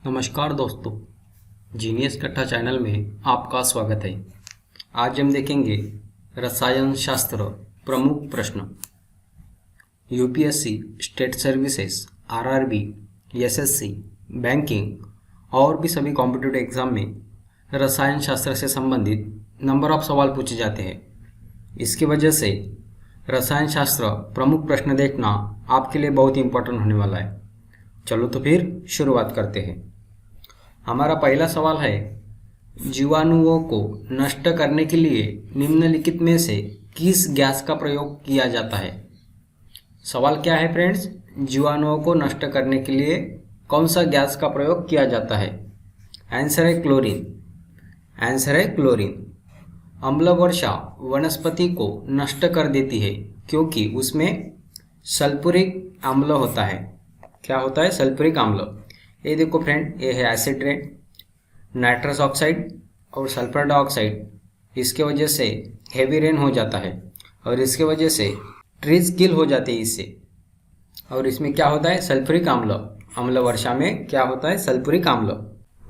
नमस्कार दोस्तों, जीनियस कट्टा चैनल में आपका स्वागत है। आज हम देखेंगे रसायन शास्त्र प्रमुख प्रश्न। UPSC, state services, RRB, SSC, banking और भी सभी कॉम्पिटिटिव एग्जाम में रसायन शास्त्र से संबंधित नंबर ऑफ सवाल पूछे जाते हैं। इसकी वजह से रसायन शास्त्र प्रमुख प्रश्न देखना आपके लिए बहुत ही इम्पोर्टेंट होने वाला है। चलो तो फिर शुरुआत करते हैं। हमारा पहला सवाल है, जीवाणुओं को नष्ट करने के लिए निम्नलिखित में से किस गैस का प्रयोग किया जाता है। सवाल क्या है फ्रेंड्स? जीवाणुओं को नष्ट करने के लिए कौन सा गैस का प्रयोग किया जाता है? आंसर है क्लोरीन। आंसर है क्लोरीन। अम्ल वर्षा वनस्पति को नष्ट कर देती है क्योंकि उसमें सल्फ्यूरिक अम्ल होता है। क्या होता है? सल्फ्यूरिक अम्ल। ये देखो फ्रेंड, ये है एसिड रेन, नाइट्रस ऑक्साइड और सल्फर डाइऑक्साइड। इसके वजह से हेवी रेन हो जाता है और इसके वजह से ट्रीज किल हो जाते हैं इससे। और इसमें क्या होता है? सल्फ्यूरिक अम्ल। अम्ल वर्षा में क्या होता है? सल्फ्यूरिक अम्ल।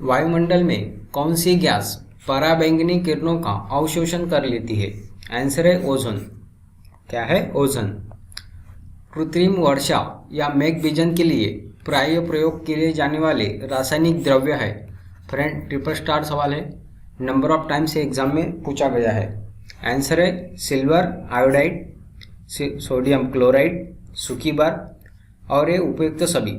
वायुमंडल में कौन सी गैस पराबैंगनी किरणों का अवशोषण कर लेती है? आंसर है ओजोन। क्या है? ओजोन। कृत्रिम वर्षा या मेघबीजन के लिए प्राय प्रयोग किए जाने वाले रासायनिक द्रव्य है। फ्रेंड, ट्रिपल स्टार सवाल है, नंबर ऑफ टाइम से एग्जाम में पूछा गया है। आंसर है सिल्वर आयोडाइड, सोडियम क्लोराइड, सूखी बार और ये उपयुक्त सभी।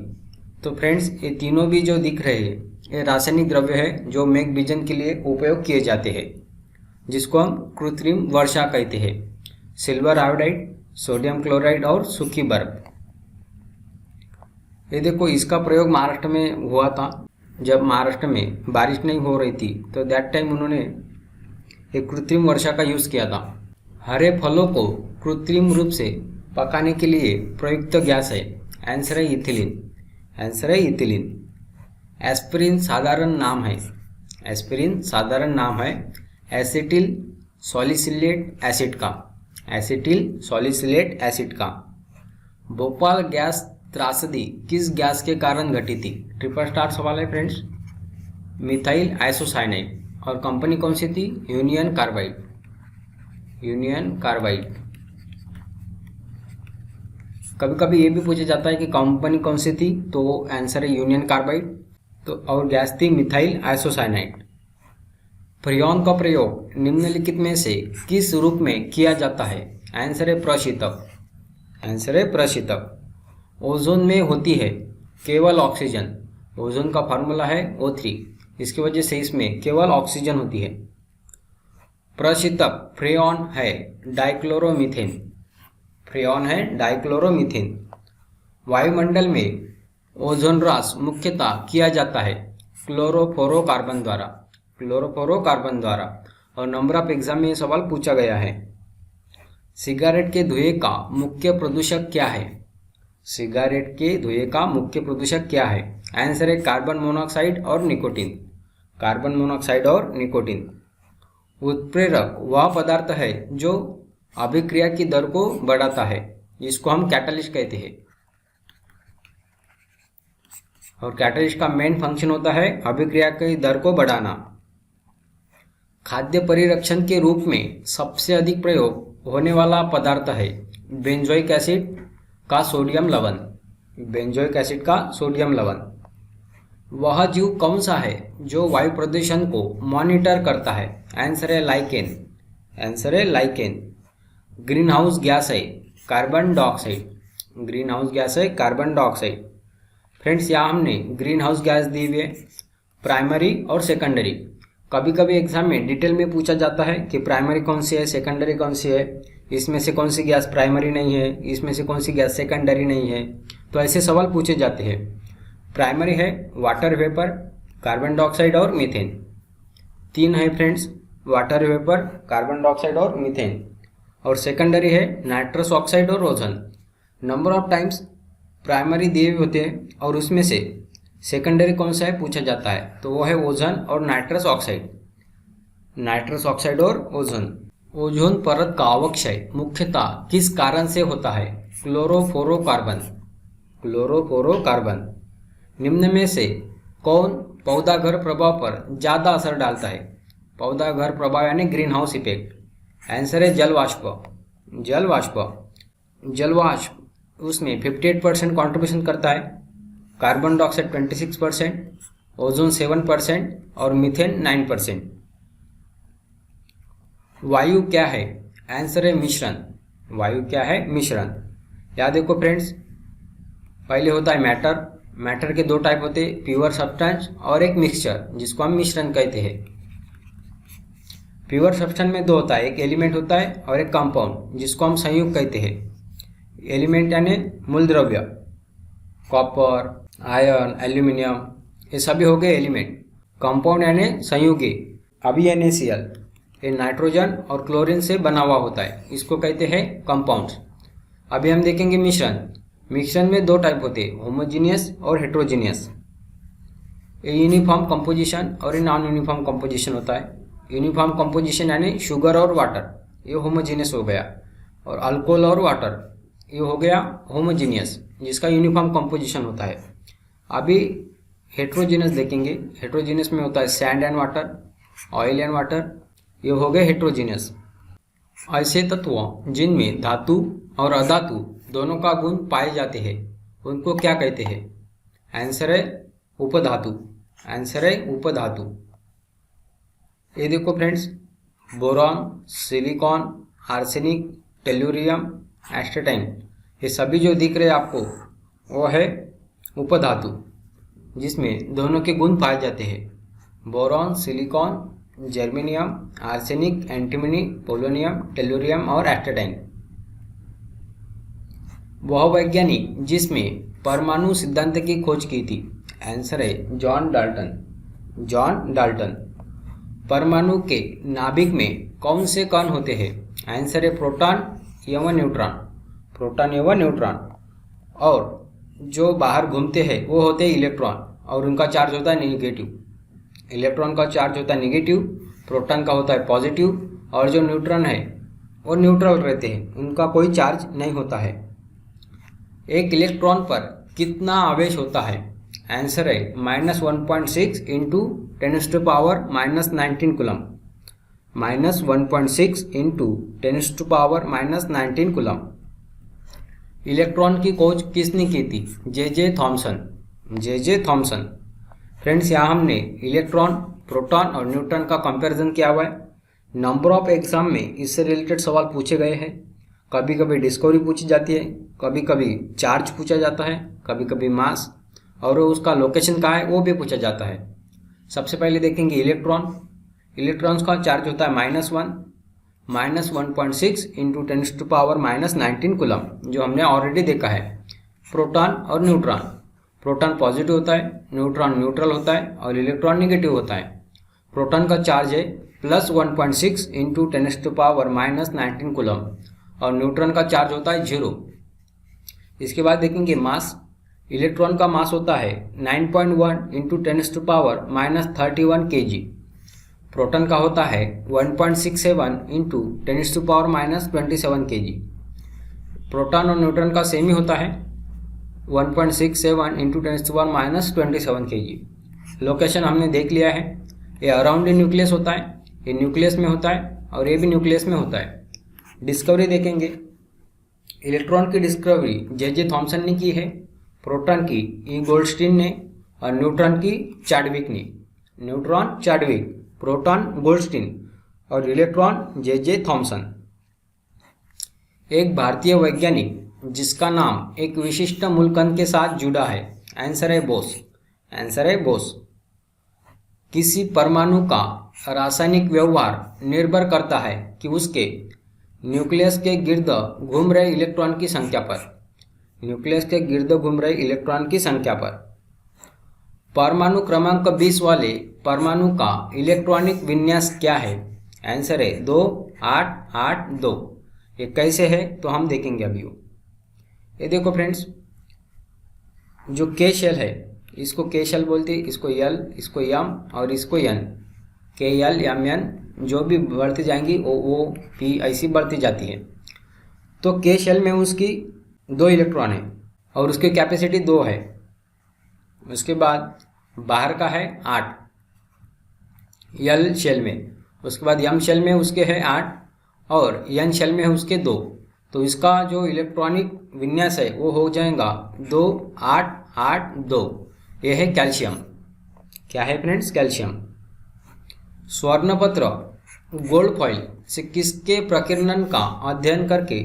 तो फ्रेंड्स, ये तीनों भी जो दिख रहे हैं ये रासायनिक द्रव्य है जो मेघबीजन के लिए उपयोग किए जाते हैं, जिसको हम कृत्रिम वर्षा कहते हैं। सिल्वर आयोडाइड, सोडियम क्लोराइड और सूखी बर्फ। ये देखो, इसका प्रयोग महाराष्ट्र में हुआ था। जब महाराष्ट्र में बारिश नहीं हो रही थी तो दैट टाइम उन्होंने एक कृत्रिम वर्षा का यूज़ किया था। हरे फलों को कृत्रिम रूप से पकाने के लिए प्रयुक्त गैस है। आंसर है इथिलीन। आंसर है इथिलीन। एस्पिरिन साधारण नाम है। एस्पिरिन साधारण नाम है एसिटिल सॉलिसिलेट एसिड का। एसिटिल सॉलिसिलेट एसिड का। भोपाल गैस त्रासदी किस गैस के कारण घटी थी? ट्रिपल स्टार सवाल है फ्रेंड्स। Methyl isocyanide. और कंपनी कौन सी थी? Union carbide. Union carbide. कभी कभी ये भी पूछा जाता है कि कंपनी कौन सी थी, तो आंसर है यूनियन कार्बाइड। तो और गैस थी मिथाइल आइसोसाइनाइड। फ्रियोन का प्रयोग निम्नलिखित में से किस रूप में किया जाता है? आंसर है प्रशीतक। आंसर है प्रशीतक। ओजोन में होती है केवल ऑक्सीजन। ओजोन का फार्मूला है O3। इसकी वजह से इसमें केवल ऑक्सीजन होती है। प्रशीतक फ्रेऑन है डाइक्लोरोमीथेन। फ्रेऑन है डाइक्लोरोमीथेन। वायुमंडल में ओजोन ह्रास मुख्यतः किया जाता है क्लोरोफ्लोरोकार्बन द्वारा। क्लोरोफ्लोरोकार्बन द्वारा। और नंबर ऑफ एग्जाम में ये सवाल पूछा गया है। सिगारेट के धुएं का मुख्य प्रदूषक क्या है? सिगारेट के धुएं का मुख्य प्रदूषक क्या है? आंसर है कार्बन मोनोऑक्साइड और निकोटीन। कार्बन मोनोऑक्साइड और निकोटीन। उत्प्रेरक वह पदार्थ है जो अभिक्रिया की दर को बढ़ाता है। इसको हम कैटलिस्ट कहते हैं। और कैटलिस्ट का मेन फंक्शन होता है अभिक्रिया की दर को बढ़ाना। खाद्य परिरक्षण के रूप में सबसे अधिक प्रयोग होने वाला पदार्थ है बेंजोइक एसिड का सोडियम लवण। बेंजोइक एसिड का सोडियम लवण। वह जीव कौन सा है जो वायु प्रदूषण को मॉनिटर करता है? आंसर है लाइकेन। आंसर है लाइकेन। ग्रीन हाउस गैस है carbon dioxide. Green house gas है कार्बन डाइऑक्साइड। फ्रेंड्स, यहाँ हमने ग्रीन हाउस गैस दी हुई है, प्राइमरी और सेकेंडरी। कभी कभी एग्जाम में डिटेल में पूछा जाता है कि प्राइमरी कौन सी है, सेकेंडरी कौन सी है, इसमें से कौन सी गैस प्राइमरी नहीं है, इसमें से कौन सी गैस सेकेंडरी नहीं है। तो ऐसे सवाल पूछे जाते हैं। प्राइमरी है वाटर वेपर, कार्बन डाइऑक्साइड और मीथेन। तीन है friends, water vapour, carbon dioxide और मीथेन। और सेकेंडरी है नाइट्रस ऑक्साइड और ozone. Number of times primary दिए हुए होते हैं और उसमें से सेकेंडरी कौन सा है पूछा जाता है, तो वो है ओजोन और नाइट्रस ऑक्साइड। नाइट्रस ऑक्साइड और ओजोन। ओजोन परत का अवक्षय मुख्यतः किस कारण से होता है? क्लोरोफ्लोरोकार्बन। क्लोरोफ्लोरोकार्बन। निम्न में से कौन पौधा घर प्रभाव पर ज़्यादा असर डालता है? पौधा घर प्रभाव यानी ग्रीन हाउस इफेक्ट। आंसर है जल वाष्प। जल वाष्प, जल वाष्प उसमें 58% कॉन्ट्रीब्यूशन करता है, कार्बन डाइऑक्साइड 26%, ओजोन 7% और मीथेन 9%। वायु क्या है? आंसर है मिश्रण। वायु क्या है? मिश्रण। याद देखो फ्रेंड्स, पहले होता है मैटर। मैटर के दो टाइप होते हैं, प्योर सब्सटेंस और एक मिक्सचर, जिसको हम मिश्रण कहते हैं। प्योर सब्सटेंस में दो होता है, एक एलिमेंट होता है और एक कंपाउंड, जिसको हम संयुग कहते हैं। एलिमेंट यानी मूल द्रव्य, कॉपर, आयरन, एल्यूमिनियम, ये सभी हो गए एलिमेंट। कंपाउंड यानी संयुगी, अभी NaCl, ये नाइट्रोजन और क्लोरीन से बना हुआ होता है, इसको कहते हैं कंपाउंड्स। अभी हम देखेंगे मिश्रण। मिश्रण में दो टाइप होते हैं, होमोजीनियस और हेट्रोजीनियस। ये यूनिफॉर्म कंपोजिशन और नॉन यूनिफॉर्म कंपोजिशन होता है। यूनिफॉर्म कंपोजिशन यानी शुगर और वाटर, ये होमोजीनियस हो गया, और अल्कोहल और वाटर, ये हो गया होमोजीनियस, जिसका यूनिफॉर्म कंपोजिशन होता है। अभी हेट्रोजीनियस देखेंगे। हेट्रोजीनियस में होता है sand and water, oil and water, ये हो गए हेट्रोजीनियस। ऐसे तत्वों जिनमें धातु और अधातु दोनों का गुण पाए जाते हैं, उनको क्या कहते हैं? आंसर है उपधातु। आंसर है उपधातु। ये देखो friends, boron, silicon, arsenic, tellurium, astatine, ये सभी जो दिख रहे हैं आपको, वो है उपधातु, जिसमें दोनों के गुण पाए जाते हैं। Boron, silicon, germanium, arsenic, antimony, polonium, tellurium और एस्टेटाइन। वह वैज्ञानिक जिसमें परमाणु सिद्धांत की खोज की थी? आंसर है जॉन डाल्टन। John Dalton. परमाणु के नाभिक में कौन से कण होते हैं? आंसर है प्रोटॉन एवं न्यूट्रॉन। प्रोटॉन एवं न्यूट्रॉन। और जो बाहर घूमते हैं वो होते हैं इलेक्ट्रॉन, और उनका चार्ज होता है निगेटिव। इलेक्ट्रॉन का चार्ज होता है निगेटिव, प्रोटॉन का होता है पॉजिटिव, और जो न्यूट्रॉन है वो न्यूट्रल रहते हैं, उनका कोई चार्ज नहीं होता है। एक इलेक्ट्रॉन पर कितना आवेश होता है? आंसर है -1.6 into 10⁻⁻19 coulomb. -1.6 into 10⁻⁻19 coulomb. Electron की खोज किसने की थी? J Thomson. J Thomson. Friends, यहाँ हमने इलेक्ट्रॉन, प्रोटॉन और न्यूट्रॉन का कंपैरिजन किया हुआ है। नंबर ऑफ एग्जाम में इससे रिलेटेड सवाल पूछे गए हैं। कभी कभी डिस्कवरी पूछी जाती है, कभी कभी चार्ज पूछा जाता है, कभी कभी मास, और उसका लोकेशन कहाँ है वो भी पूछा जाता है। सबसे पहले देखेंगे इलेक्ट्रॉन। इलेक्ट्रॉन्स का चार्ज होता है -1.6 इंटू 10⁻⁻19 कूलम, जो हमने ऑलरेडी देखा है। प्रोटॉन और न्यूट्रॉन, प्रोटॉन पॉजिटिव होता है, न्यूट्रॉन न्यूट्रल होता है और इलेक्ट्रॉन निगेटिव होता है। प्रोटॉन का चार्ज है +1.6 इंटू 10⁻⁻19 कूलम, और न्यूट्रॉन का चार्ज होता है 0। इसके बाद देखेंगे मास। इलेक्ट्रॉन का मास होता है 9.1 इंटू 10⁻31 kg। प्रोटॉन का होता है 1.67 इंटू 10⁻27 kg। प्रोटॉन और न्यूट्रॉन का सेम ही होता है, 1.67 इंटू 10⁻27 kg। लोकेशन हमने देख लिया है, ये अराउंड ए न्यूक्लियस होता है, ये न्यूक्लियस में होता है और ये भी न्यूक्लियस में होता है। डिस्कवरी देखेंगे। इलेक्ट्रॉन की डिस्कवरी जे थॉमसन ने की है, प्रोटॉन की ई गोल्डस्टीन ने और न्यूट्रॉन की चैडविक ने। न्यूट्रॉन चैडविक, प्रोटॉन गोल्डस्टीन और इलेक्ट्रॉन जे थॉमसन। एक भारतीय वैज्ञानिक जिसका नाम एक विशिष्ट मूलकण के साथ जुड़ा है? आंसर है बोस। आंसर है बोस। किसी परमाणु का रासायनिक व्यवहार निर्भर करता है कि उसके न्यूक्लियस के गिर्द घूम रहे इलेक्ट्रॉन की संख्या पर। न्यूक्लियस के गिर्द घूम रहे इलेक्ट्रॉन की संख्या पर। परमाणु क्रमांक 20 वाले परमाणु का इलेक्ट्रॉनिक विन्यास क्या है? आंसर है 2 8 8 2। ये कैसे है तो हम देखेंगे अभी। ये देखो फ्रेंड्स, जो के शेल है, इसको के शेल बोलते हैं, इसको यल, इसको यम और इसको यन। के यल एम एन जो भी बढ़ती जाएंगी ओ पी ऐसी बढ़ती जाती है। तो के शेल में उसकी 2 इलेक्ट्रॉन है और उसकी कैपेसिटी 2 है। उसके बाद बाहर का है 8 एल शेल में, उसके बाद एम शेल में उसके है 8 और एन शेल में है उसके 2। तो इसका जो इलेक्ट्रॉनिक विन्यास है वो हो जाएगा 2 8 8 2। ये है कैल्शियम। क्या है फ्रेंड्स? कैल्शियम। स्वर्णपत्र गोल्ड फॉइल से किसके प्रकीर्णन का अध्ययन करके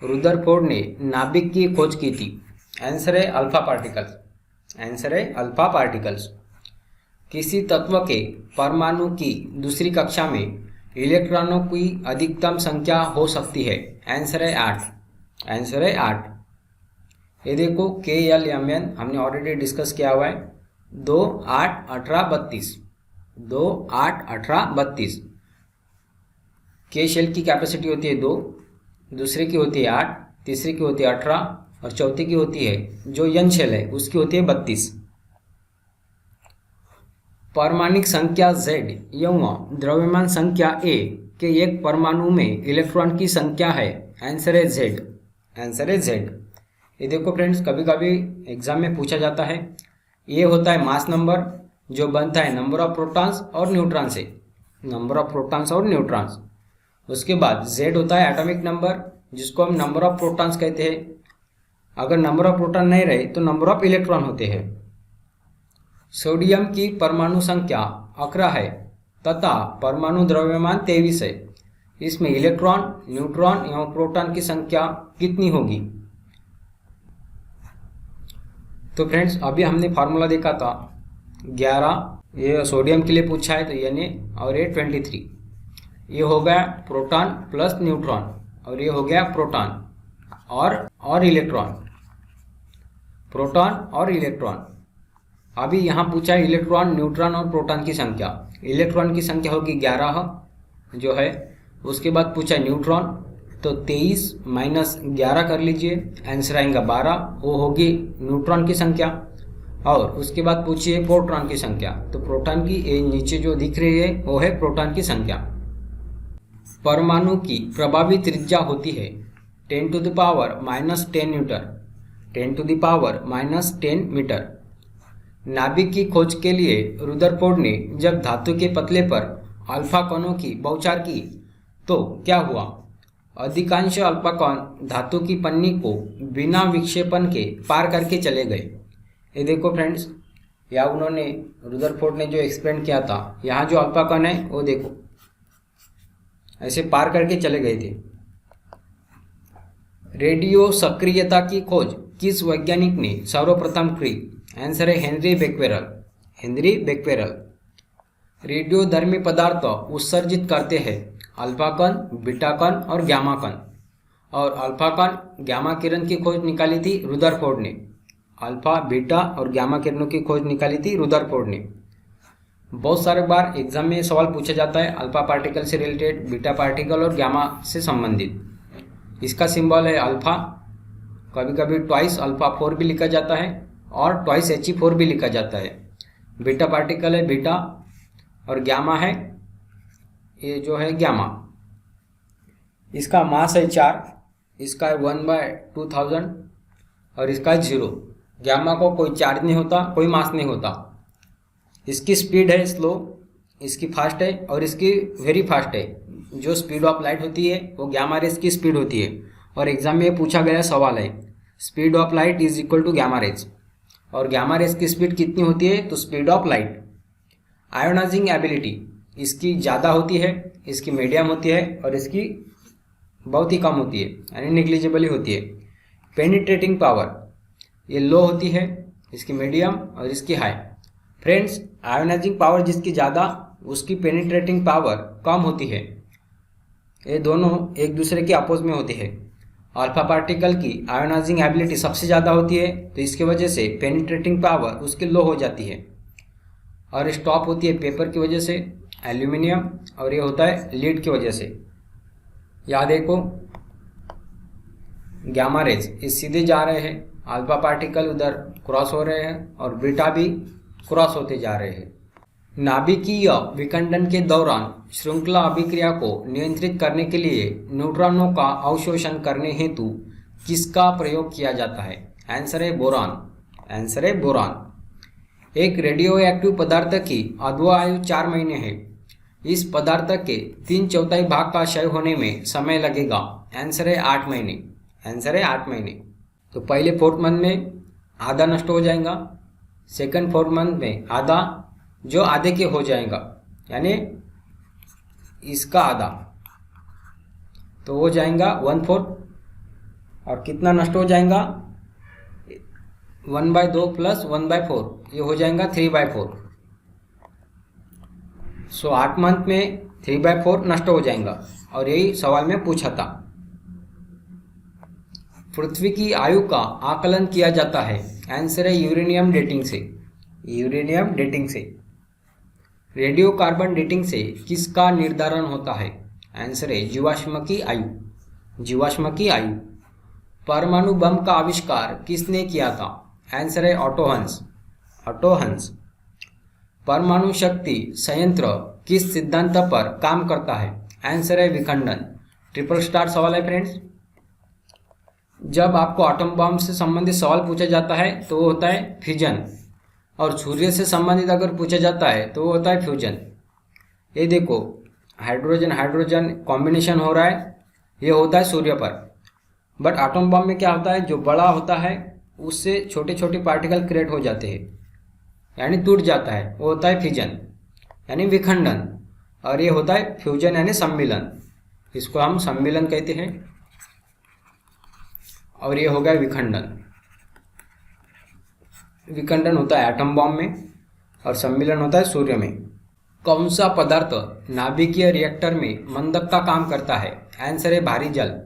रुदरफोर्ड ने नाभिक की खोज की थी? आंसर है अल्फा पार्टिकल्स। आंसर है अल्फा पार्टिकल्स। किसी तत्व के परमाणु की दूसरी कक्षा में इलेक्ट्रॉनों की अधिकतम संख्या हो सकती है? आंसर है 8। आंसर है 8। ये देखो KLMN हमने ऑलरेडी डिस्कस किया हुआ है। 2 8 18 32। 2 8 18 32। के शेल की कैपेसिटी होती है 2, दूसरे की होती है 8, तीसरे की होती है 18 और चौथे की होती है जो एन शेल है उसकी होती है 32। परमाणिक संख्या Z एवं द्रव्यमान संख्या A के एक परमाणु में इलेक्ट्रॉन की संख्या है? आंसर है Z। आंसर है Z। ये देखो फ्रेंड्स, कभी कभी एग्जाम में पूछा जाता है। ये होता है मास नंबर जो बनता है नंबर ऑफ प्रोटॉन्स और न्यूट्रॉन से, नंबर ऑफ प्रोटॉन्स और न्यूट्रॉन्स। उसके बाद Z होता है एटॉमिक नंबर जिसको हम नंबर ऑफ प्रोटॉन्स कहते हैं। अगर नंबर ऑफ प्रोटॉन नहीं रहे तो नंबर ऑफ इलेक्ट्रॉन होते हैं। सोडियम की परमाणु संख्या 11 है तथा परमाणु द्रव्यमान 23 है। इसमें इलेक्ट्रॉन, न्यूट्रॉन एवं प्रोटॉन की संख्या कितनी होगी? तो फ्रेंड्स, अभी हमने फार्मूला देखा था 11, ये सोडियम के लिए पूछा है तो Na और ये 23। ये हो गया प्रोटॉन प्लस न्यूट्रॉन और ये हो गया प्रोटॉन और इलेक्ट्रॉन, प्रोटॉन और इलेक्ट्रॉन। अभी यहाँ पूछा है इलेक्ट्रॉन, न्यूट्रॉन और प्रोटॉन की संख्या। इलेक्ट्रॉन की संख्या होगी 11 जो है। उसके बाद पूछा है न्यूट्रॉन, तो 23 माइनस 11 कर लीजिए, आंसर आएगा 12, वो होगी न्यूट्रॉन की संख्या। और उसके बाद पूछिए प्रोटॉन की संख्या, तो प्रोटॉन की ये नीचे जो दिख रही है वो है प्रोटॉन की संख्या। परमाणु की प्रभावी त्रिज्या होती है 10 to the power -10 newton, 10 to the power -10 metre. नाभिक की खोज के लिए रुदरफोर्ड ने जब धातु के पतले पर अल्फा कणों की बौछार की तो क्या हुआ? अधिकांश अल्फा कण धातु की पन्नी को बिना विक्षेपण के पार करके चले गए। ये देखो फ्रेंड्स, या उन्होंने रुदरफोर्ड ने जो एक्सप्लेन किया था, यहाँ जो अल्फा कण है वो देखो ऐसे पार करके चले गए थे। रेडियो सक्रियता की खोज किस वैज्ञानिक ने सर्वप्रथम की? आंसर है हेनरी बेक्वेरल। हेनरी बेक्वेरल। रेडियोधर्मी पदार्थ उत्सर्जित करते हैं अल्फा कण, बीटा कण और गामा कण। और अल्फा कण गामा किरण की खोज निकाली थी रुदरफोर्ड ने। अल्फा, बीटा और गामा किरणों की खोज निकाली थी रुदरफोर्ड ने। बहुत सारे बार एग्जाम में सवाल पूछा जाता है अल्फा पार्टिकल से रिलेटेड, बीटा पार्टिकल और गामा से संबंधित। इसका सिंबल है अल्फा। कभी कभी ट्वाइस अल्फा 4 भी लिखा जाता है और ट्वाइस He4 भी लिखा जाता है। बीटा पार्टिकल है बीटा और गामा है, ये जो है गामा। इसका मास है 4, इसका है 1/2000 और इसका है 0। गामा को कोई चार्ज नहीं होता, कोई मास नहीं होता। इसकी स्पीड है स्लो, इसकी फास्ट है और इसकी वेरी फास्ट है। जो स्पीड ऑफ लाइट होती है वो गामा रेज की स्पीड होती है। और एग्जाम में पूछा गया सवाल है speed of light is equal to gamma rays. और गामा रेज की स्पीड कितनी होती है? तो speed of light. Ionising ability इसकी ज़्यादा होती है, इसकी मीडियम होती है और इसकी बहुत ही कम होती है, यानी निग्लिजिबल होती है। पेनिट्रेटिंग पावर ये लो होती है, इसकी मीडियम और इसकी हाई। फ्रेंड्स, आयोनाइजिंग पावर जिसकी ज़्यादा उसकी पेनिट्रेटिंग पावर कम होती है। ये दोनों एक दूसरे के अपोज में होते हैं। अल्फा पार्टिकल की आयोनाइजिंग एबिलिटी सबसे ज़्यादा होती है तो इसकी वजह से पेनिट्रेटिंग पावर उसकी लो हो जाती है। और स्टॉप होती है पेपर की वजह से, एल्यूमिनियम, और ये होता है लीड की वजह से। याद देखो गामा रेज इस सीधे जा रहे हैं, अल्फा पार्टिकल उधर क्रॉस हो रहे हैं और बीटा भी क्रॉस होते जा रहे हैं। नाभिकीय विखंडन के दौरान श्रृंखला अभिक्रिया को नियंत्रित करने के लिए न्यूट्रॉनों का अवशोषण करने हेतु किसका प्रयोग किया जाता है? आंसर है बोरान। आंसर है बोरान। एक रेडियो एक्टिव पदार्थ की अधवा आयु 4 महीने है। इस पदार्थ के 3/4 भाग का क्षय होने में समय लगेगा। आंसर है 8 महीने। आंसर है 8 महीने। तो पहले 4th मंथ में आधा नष्ट हो जाएगा, सेकंड 4th मंथ में आधा, जो आधे के हो जाएगा यानी इसका आधा, तो हो जाएगा 1/4। और कितना नष्ट हो जाएगा 1/2 प्लस 1/4, ये हो जाएगा 3/4। सो 8 मंथ में 3/4 नष्ट हो जाएगा और यही सवाल में पूछा था। पृथ्वी की आयु का आकलन किया जाता है। आंसर है यूरेनियम डेटिंग से। यूरेनियम डेटिंग से। रेडियो कार्बन डेटिंग से किसका निर्धारण होता है? आंसर है जीवाश्म की आयु। जीवाश्म की आयु। परमाणु बम का आविष्कार किसने किया था? आंसर है ऑटो हंस। ऑटो हंस। परमाणु शक्ति संयंत्र किस सिद्धांत पर काम करता है? आंसर है विखंडन। ट्रिपल स्टार सवाल है फ्रेंड्स। जब आपको एटम बम से संबंधित सवाल पूछा जाता है तो वो होता है फिजन, और सूर्य से संबंधित अगर पूछा जाता है तो वो होता है फ्यूजन। ये देखो हाइड्रोजन हाइड्रोजन कॉम्बिनेशन हो रहा है, ये होता है सूर्य पर। बट एटम बम में क्या होता है, जो बड़ा होता है उससे छोटे छोटे पार्टिकल क्रिएट हो जाते हैं यानी टूट जाता है, वो होता है फिजन यानी विखंडन। और ये होता है फ्यूजन यानी सम्मिलन, इसको हम सम्मिलन कहते हैं। और ये हो गया विखंडन। विखंडन होता है एटम बॉम्ब में और सम्मिलन होता है सूर्य में। कौन सा पदार्थ नाभिकीय रिएक्टर में मंदक का काम करता है? आंसर है भारी जल,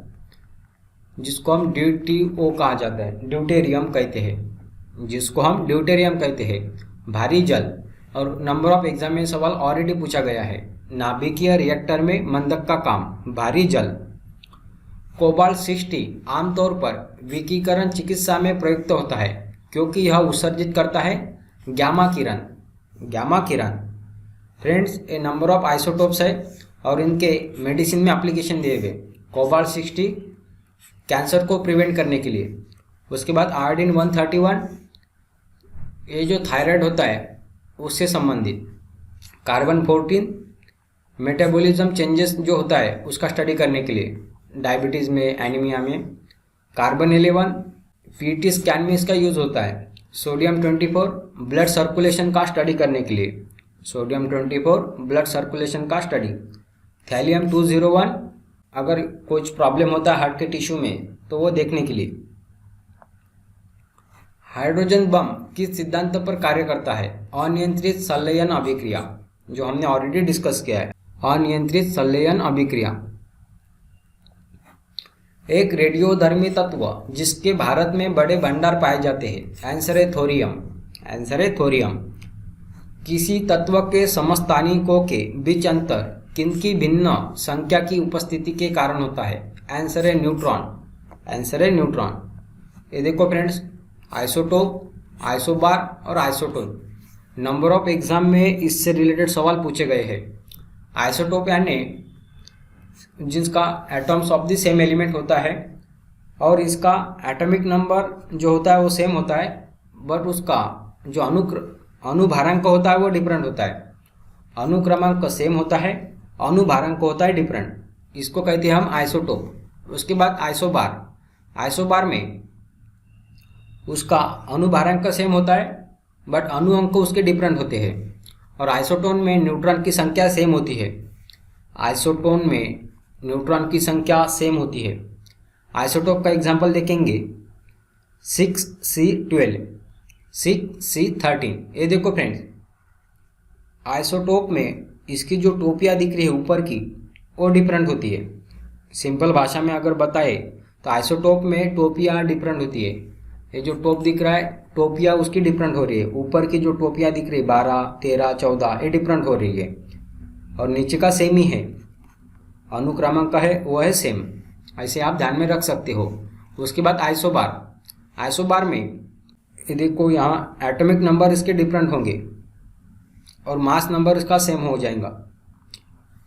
जिसको हम ड्यूटीओ कहा जाता है, ड्यूटेरियम कहते हैं, जिसको हम ड्यूटेरियम कहते हैं, भारी जल। और नंबर ऑफ एग्जाम में सवाल ऑलरेडी पूछा गया है, नाभिकीय रिएक्टर में मंदक का काम भारी जल। कोबाल्ट 60 आमतौर पर विकिरण चिकित्सा में प्रयुक्त होता है क्योंकि यह उत्सर्जित करता है गामा किरण। गामा किरण। फ्रेंड्स, ये नंबर ऑफ आइसोटोप्स है और इनके मेडिसिन में एप्लीकेशन दिए गए। कोबाल्ट 60 कैंसर को प्रिवेंट करने के लिए। उसके बाद आयोडीन 131, ये जो थायराइड होता है उससे संबंधित। कार्बन 14 मेटाबॉलिज्म चेंजेस जो होता है उसका स्टडी करने के लिए, डायबिटीज़ में, एनीमिया में। कार्बन 11 पीटी स्कैन में इसका यूज़ होता है। सोडियम 24 ब्लड सर्कुलेशन का स्टडी करने के लिए। सोडियम 24 ब्लड सर्कुलेशन का स्टडी। थैलियम 201 अगर कुछ प्रॉब्लम होता है हार्ट के टिश्यू में तो वो देखने के लिए। हाइड्रोजन बम किस सिद्धांत पर कार्य करता है? अनियंत्रित संलयन अभिक्रिया, जो हमने ऑलरेडी डिस्कस किया है। अनियंत्रित संलयन अभिक्रिया। एक रेडियोधर्मी तत्व जिसके भारत में बड़े भंडार पाए जाते हैं। आंसर है थोरियम। आंसर है थोरियम। किसी तत्व के समस्थानिकों के बीच अंतर किनकी भिन्न संख्या की उपस्थिति के कारण होता है? आंसर है न्यूट्रॉन। आंसर है न्यूट्रॉन। ये देखो फ्रेंड्स, आइसोटोप, आइसोबार और आइसोटोन। नंबर ऑफ एग्जाम में इससे रिलेटेड सवाल पूछे गए हैं। आइसोटोप यानी जिसका atoms of the same element होता है और इसका एटॉमिक नंबर जो होता है वो सेम होता है, बट उसका जो अनुभारांक होता है वो डिफरेंट होता है। अनुक्रमांक सेम होता है, अनुभारांक होता है डिफरेंट। इसको कहते हैं हम आइसोटोप। उसके बाद आइसोबार। आइसोबार में उसका अनुभारांक सेम होता है बट अनुअंक उसके डिफरेंट होते हैं। और आइसोटोन में न्यूट्रॉन की संख्या सेम होती है। आइसोटोन में न्यूट्रॉन की संख्या सेम होती है। आइसोटोप का एग्जांपल देखेंगे 6C12, 6C13। ये देखो फ्रेंड्स, आइसोटोप में इसकी जो टोपियाँ दिख रही है ऊपर की वो डिफरेंट होती है। सिंपल भाषा में अगर बताए तो आइसोटोप में टोपियाँ डिफरेंट होती है। ये जो टोप दिख रहा है टोपियाँ उसकी डिफरेंट हो रही है। ऊपर की जो टोपियाँ दिख रही है 12, 13, 14 ये डिफरेंट हो रही है और नीचे का सेम ही है। अनुक्रमांक का है वो है सेम। ऐसे आप ध्यान में रख सकते हो। उसके बाद आइसोबार। आइसोबार में ये देखो यहाँ एटॉमिक नंबर इसके डिफरेंट होंगे और मास नंबर इसका सेम हो जाएगा।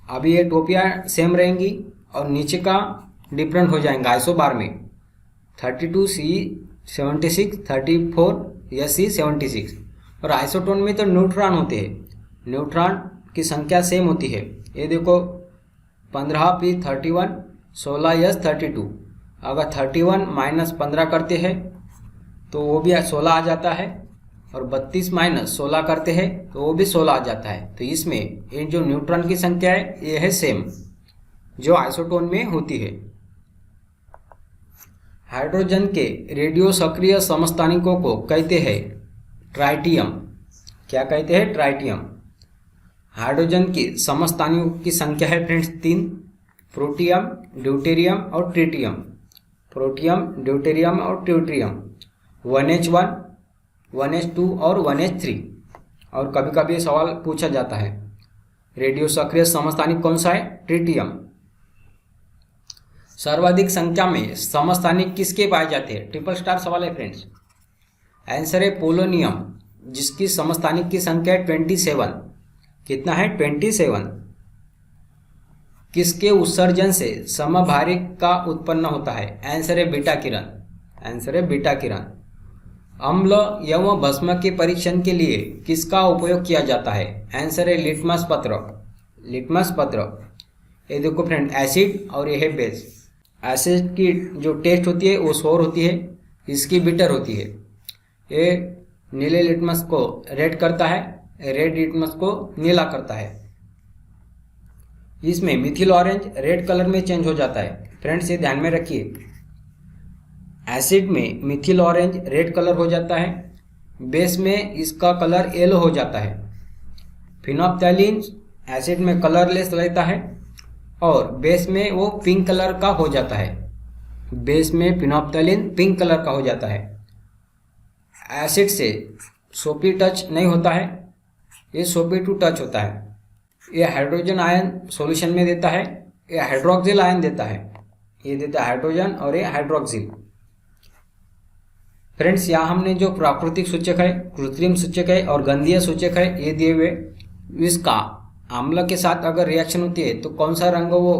अभी ये टोपियाँ सेम रहेंगी और नीचे का डिफरेंट हो जाएगा आइसोबार में। 32C76, 34 या C76। और आइसोटोन में तो न्यूट्रॉन होते हैं, न्यूट्रॉन की संख्या सेम होती है। ये देखो 15p31 16s32, अगर 31 माइनस 15 करते हैं तो वो भी 16 आ जाता है, और 32 माइनस 16 करते हैं तो वो भी 16 आ जाता है। तो इसमें ये जो न्यूट्रॉन की संख्या है ये है सेम जो आइसोटोन में होती है। हाइड्रोजन के रेडियो सक्रिय समस्थानिकों को कहते हैं ट्राइटियम। क्या कहते हैं? ट्राइटियम। हाइड्रोजन की समस्थानिकों की संख्या है फ्रेंड्स 3, प्रोटियम, ड्यूटेरियम और ट्रिटियम। प्रोटियम, ड्यूटेरियम और ट्रिटियम 1s1, 1s2 और 1s3। और कभी कभी सवाल पूछा जाता है रेडियो सक्रिय समस्थानिक कौन सा है? ट्रिटियम। सर्वाधिक संख्या में समस्थानिक किसके पाए जाते हैं? ट्रिपल स्टार सवाल है फ्रेंड्स। आंसर है पोलोनियम, जिसकी समस्थानिक की संख्या है 27। कितना है? 27। किसके उत्सर्जन से समभारिक का उत्पन्न होता है? आंसर है बीटा किरण। आंसर है बीटा किरण। अम्ल एवं भस्म के परीक्षण के लिए किसका उपयोग किया जाता है? आंसर है लिटमस पत्र। लिटमस पत्र। ये देखो फ्रेंड, एसिड और ये है बेस। एसिड की जो टेस्ट होती है वो सोर होती है, इसकी बिटर होती है। ये नीले लिटमस को रेड करता है, रेड लिटमस को नीला करता है। इसमें मिथिल ऑरेंज रेड कलर में चेंज हो जाता है। फ्रेंड्स ये ध्यान में रखिए, एसिड में मिथिल ऑरेंज रेड कलर हो जाता है, बेस में इसका कलर येलो हो जाता है। फिनोप्थैलीन एसिड में कलरलेस रहता है और बेस में वो पिंक कलर का हो जाता है। बेस में फिनोप्थैलीन पिंक कलर का हो जाता है। एसिड से सोपी टच नहीं होता है, ये सोपी टू टच होता है। ये हाइड्रोजन आयन सॉल्यूशन में देता है, ये हाइड्रोक्सिल आयन देता है। ये देता है हाइड्रोजन और ये हाइड्रोक्सिल। फ्रेंड्स यहाँ हमने जो प्राकृतिक सूचक है, कृत्रिम सूचक है और गंधीय सूचक है ये दिए हुए। इसका आम्ल के साथ अगर रिएक्शन होती है तो कौन सा रंग वो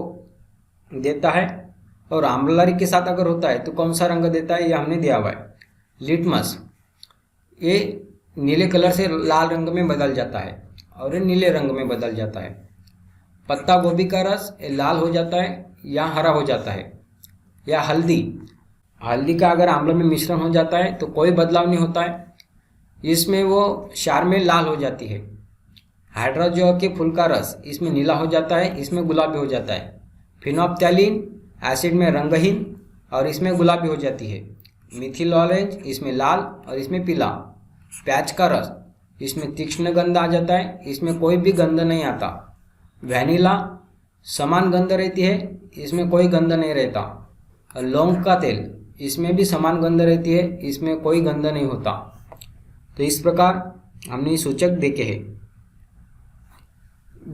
देता है, और आम्लरी के साथ अगर होता है तो कौन सा रंग देता है, ये हमने दिया हुआ है। लिटमस ये नीले कलर से लाल रंग में बदल जाता है और ये नीले रंग में बदल जाता है। पत्ता गोभी का रस ये लाल हो जाता है या हरा हो जाता है। या हल्दी, हल्दी का अगर आम्ल में मिश्रण हो जाता है तो कोई बदलाव नहीं होता है, इसमें वो क्षार में लाल हो जाती है। हाइड्रोजन के फूल का रस इसमें नीला हो जाता है, इसमें गुलाबी हो जाता है। फिनोप्थैलीन एसिड में रंगहीन और इसमें गुलाबी हो जाती है। मिथिल ऑरेंज इसमें लाल और इसमें पीला। प्याज का रस इसमें तीक्ष्ण गंध आ जाता है, इसमें कोई भी गंध नहीं आता। वैनिला समान गंध रहती है, इसमें कोई गंध नहीं रहता। और लौंग का तेल इसमें भी समान गंध रहती है, इसमें कोई गंध नहीं होता। तो इस प्रकार हमने ये सूचक देखे हैं।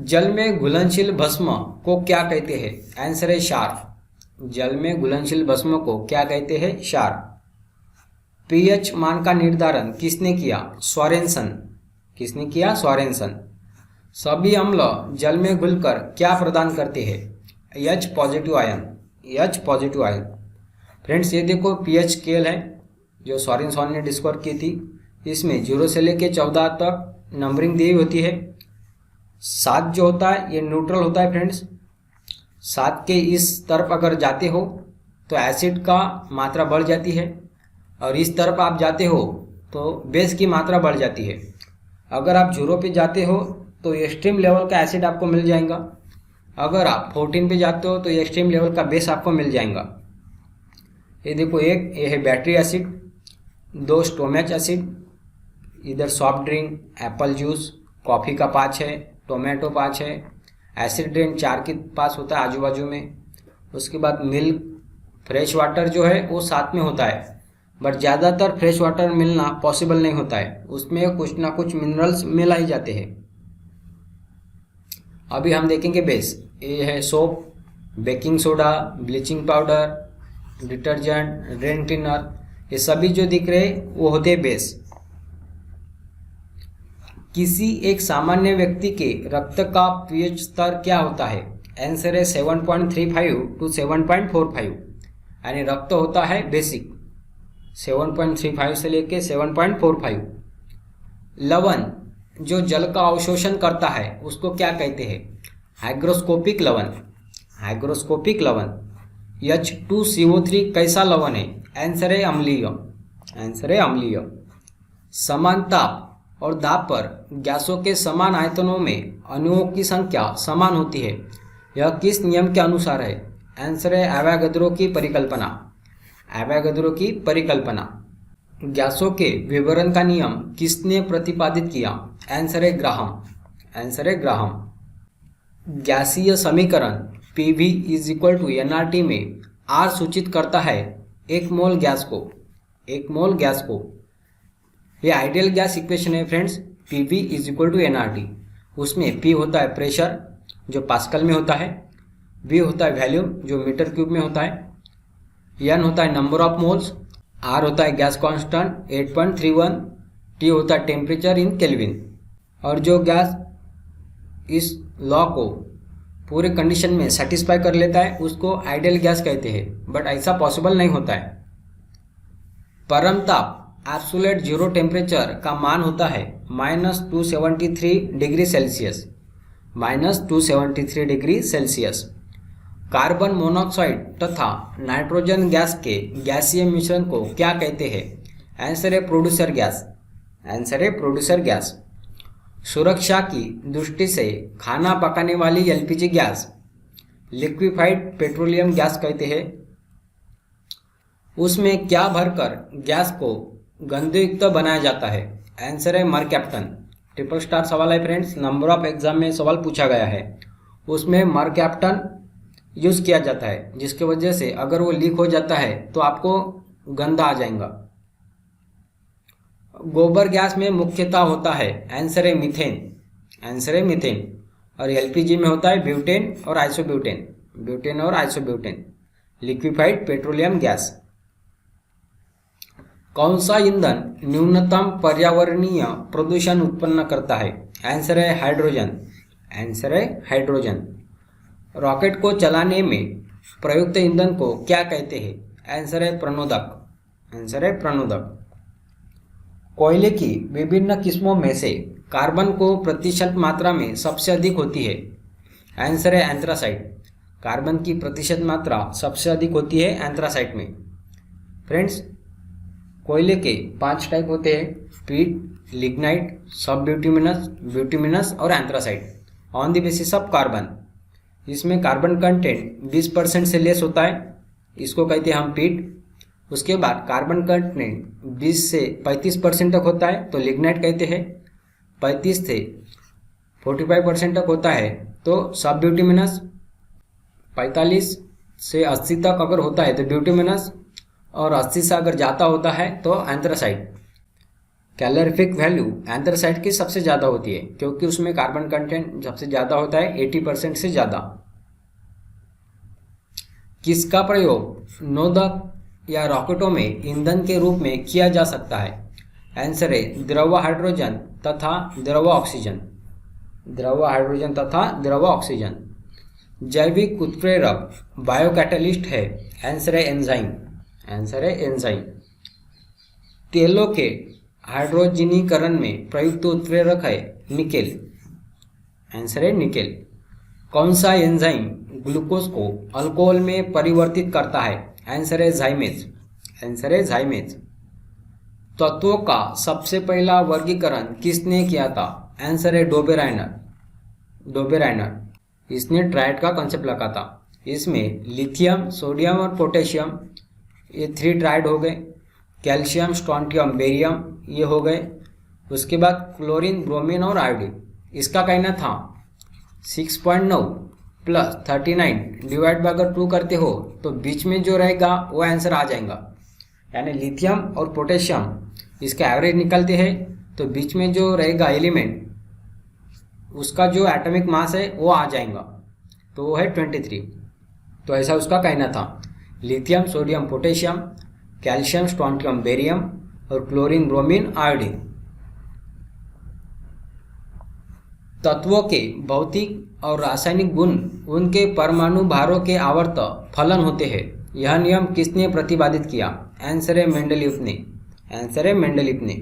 जल में घुलनशील भस्म को क्या कहते हैं? आंसर है क्षार। जल में घुलनशील भस्म को क्या कहते हैं? क्षार। पीएच मान का निर्धारण किसने किया? सोरेनसन। किसने किया? सोरेनसन। सभी अम्ल जल में घुलकर क्या प्रदान करते हैं? H positive ion. H positive ion. Friends ये देखो पीएच स्केल है जो सोरेनसन ने डिस्कवर की थी। इसमें 0 से लेके 14 तक नंबरिंग दी होती है। 7 जो होता है ये न्यूट्रल होता है फ्रेंड्स। 7 के इस तरफ अगर जाते हो तो एसिड का मात्रा बढ़ जाती है, और इस तरफ आप जाते हो तो बेस की मात्रा बढ़ जाती है। अगर आप 0 पे जाते हो तो एक्सट्रीम लेवल का एसिड आपको मिल जाएगा, अगर आप 14 पे जाते हो तो एक्सट्रीम लेवल का बेस आपको मिल जाएगा। ये देखो एक ये है बैटरी एसिड, 2 स्टोमैच एसिड, इधर soft drink, Apple juice, coffee का 5 है, टोमेटो 5 है, एसिड ड्रेन 4 के पास होता है आजू बाजू में। उसके बाद मिल्क, फ्रेश वाटर जो है वो साथ में होता है, बट ज़्यादातर फ्रेश वाटर मिलना पॉसिबल नहीं होता है, उसमें कुछ ना कुछ मिनरल्स मिला ही जाते हैं। अभी हम देखेंगे बेस। ये है soap, baking soda, bleaching powder, detergent, drain cleaner, ये सभी जो दिख रहे वो होते हैं बेस। किसी एक सामान्य व्यक्ति के रक्त का पीएच स्तर क्या होता है? आंसर है 7.35 to 7.45, यानी रक्त होता है बेसिक 7.35 से लेके 7.45। लवण जो जल का अवशोषण करता है उसको क्या कहते हैं? हाइग्रोस्कोपिक लवण। हाइग्रोस्कोपिक लवण। H2CO3 कैसा लवण है? आंसर है अम्लीय। आंसर है अम्लीय। समान ताप और दाब पर गैसों के समान आयतनों में अणुओं की संख्या समान होती है, यह किस नियम के अनुसार है? आंसर है एवोगाद्रो की परिकल्पना। एवोगाद्रो की परिकल्पना। गैसों के विवरण का नियम किसने प्रतिपादित किया? आंसर है ग्राहम। आंसर है ग्राहम। गैसीय समीकरण PV = nRT में R सूचित करता है एक मोल गैस को। एक मोल गैस को। ये आइडियल गैस इक्वेशन है फ्रेंड्स। PV = nRT। उसमें P होता है प्रेशर जो पास्कल में होता है, V होता है वैल्यूम जो मीटर क्यूब में होता है, N होता है नंबर ऑफ मोल्स, R होता है गैस कांस्टेंट 8.31, T होता है टेम्परेचर इन केल्विन। और जो गैस इस लॉ को पूरे कंडीशन में सेटिस्फाई कर लेता है उसको आइडियल गैस कहते हैं, बट ऐसा पॉसिबल नहीं होता है। परम ताप एब्सोल्यूट जीरो टेम्परेचर का मान होता है -273 degree Celsius. -273 degree Celsius. Carbon monoxide तथा नाइट्रोजन गैस के गैसीय मिश्रण को क्या कहते हैं? आंसर है प्रोड्यूसर गैस। आंसर है प्रोड्यूसर गैस। सुरक्षा की दृष्टि से खाना पकाने वाली LPG gas liquefied petroleum gas कहते हैं। उसमें क्या भरकर गैस को गंधयुक्त बनाया जाता है? आंसर है मरकैप्टन। ट्रिपल स्टार सवाल है फ्रेंड्स, नंबर ऑफ एग्जाम में सवाल पूछा गया है। उसमें मरकैप्टन यूज किया जाता है जिसकी वजह से अगर वो लीक हो जाता है तो आपको गंदा आ जाएगा। गोबर गैस में मुख्यतः होता है? आंसर है मीथेन। आंसर है मीथेन। और LPG में होता है ब्यूटेन और आइसोब्यूटेन। ब्यूटेन और आइसोब्यूटेन। Liquefied petroleum gas. कौन सा ईंधन न्यूनतम पर्यावरणीय प्रदूषण उत्पन्न करता है? आंसर है हाइड्रोजन। आंसर है हाइड्रोजन। रॉकेट को चलाने में प्रयुक्त ईंधन को क्या कहते हैं? आंसर है प्रणोदक। आंसर है प्रणोदक। कोयले की विभिन्न किस्मों में से कार्बन को प्रतिशत मात्रा में सबसे अधिक होती है? आंसर है एंथ्रासाइट। कार्बन की प्रतिशत मात्रा सबसे अधिक होती है एंथ्रासाइट में। फ्रेंड्स, कोयले के 5 टाइप होते हैं: पीट, लिग्नाइट, सब ब्यूटिमिनस, ब्यूटिमिनस और anthracite on the basis of carbon. इसमें कार्बन कंटेंट 20% से लेस होता है, इसको कहते हैं हम पीट। उसके बाद कार्बन कंटेंट 20 से 35% तक होता है तो लिग्नाइट कहते हैं। 35 से 45% तक होता है तो सब ब्यूटिमिनस। 45 से 80 तक अगर होता है तो ब्यूटिमिनस, और 80 से अगर ज़्यादा होता है तो एंथ्रासाइट। कैलोरीफिक वैल्यू एंथ्रासाइट की सबसे ज़्यादा होती है क्योंकि उसमें कार्बन कंटेंट सबसे ज़्यादा होता है, 80% से ज़्यादा। किसका प्रयोग नोदक या रॉकेटों में ईंधन के रूप में किया जा सकता है? आंसर है द्रव हाइड्रोजन तथा द्रव ऑक्सीजन। द्रव हाइड्रोजन तथा द्रव ऑक्सीजन। जैविक उत्प्रेरक बायोकैटलिस्ट है? आंसर है एंजाइम। आंसर है एंजाइम। तेलों के हाइड्रोजनीकरण में प्रयुक्त उत्प्रेरक है निकेल। आंसर है निकेल। कौन सा एंजाइम ग्लूकोज को अल्कोहल में परिवर्तित करता है? आंसर है जाइमेज। आंसर है जाइमेज। तत्वों का सबसे पहला वर्गीकरण किसने किया था? आंसर है डोबेराइनर। डोबेराइनर। इसने ट्राइड का कॉन्सेप्ट लगा था। इसमें लिथियम, सोडियम और पोटेशियम, ये 3 ट्राइड हो गए। कैल्शियम, स्ट्रोंटियम, बेरियम, ये हो गए। उसके बाद क्लोरीन, ब्रोमीन और आयोडीन। इसका कहना था 6.9 प्लस 39 डिवाइड बाय अगर 2 करते हो तो बीच में जो रहेगा वो आंसर आ जाएगा। यानी लिथियम और पोटेशियम इसका एवरेज निकलते हैं तो बीच में जो रहेगा एलिमेंट उसका जो एटॉमिक मास है वो आ जाएगा, तो वो है 23। तो ऐसा उसका कहना था। Lithium, sodium, potassium, calcium, strontium, barium और क्लोरीन, ब्रोमीन, आयोडीन। तत्वों के भौतिक और रासायनिक गुण उनके परमाणु भारों के आवर्त फलन होते हैं। यह नियम किसने प्रतिपादित किया? आंसर है मेंडलीफ ने। आंसर है मेंडलीफ ने।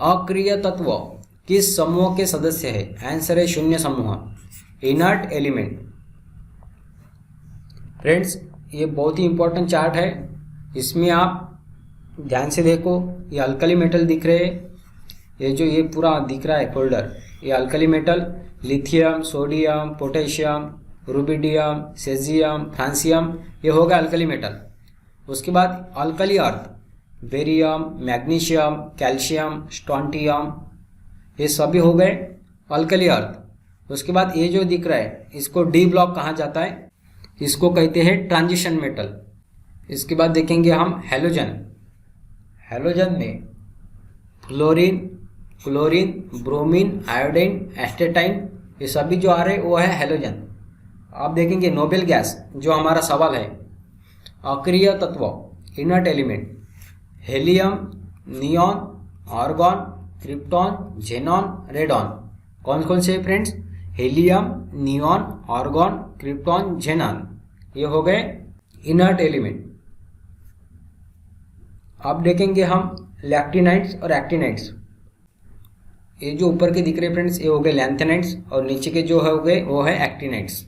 अक्रिय तत्व किस समूह के सदस्य है? आंसर है शून्य समूह, इनर्ट एलिमेंट। फ्रेंड्स, ये बहुत ही इंपॉर्टेंट चार्ट है, इसमें आप ध्यान से देखो। ये अल्कली मेटल दिख रहे हैं, ये पूरा दिख रहा है फोल्डर, ये alkali metal lithium, sodium, potassium, rubidium, caesium, francium, ये होगा अल्कली मेटल। उसके बाद alkali earth barium, magnesium, calcium, strontium, ये सभी हो गए अल्कली अर्थ। उसके बाद ये जो दिख रहा है इसको डी ब्लॉक कहा जाता है, इसको कहते हैं ट्रांजिशन मेटल। इसके बाद देखेंगे हम हैलोजन। हैलोजन में fluorine, chlorine, bromine, iodine, astatine, ये सभी जो आ रहे हैं वो है हैलोजन। आप देखेंगे नोबेल गैस, जो हमारा सवाल है, अक्रिय तत्व inert element, helium, neon, argon, krypton, xenon, radon. कौन कौन से friends? Helium, neon, argon, krypton, xenon, ये हो गए इनर्ट एलिमेंट। अब देखेंगे हम लैक्टिनाइट्स और एक्टिनाइट्स। ये जो ऊपर के दिख रहे फ्रेंड्स, ये हो गए लैंथेनाइट्स, और नीचे के जो हो गए वो है एक्टिनाइट्स।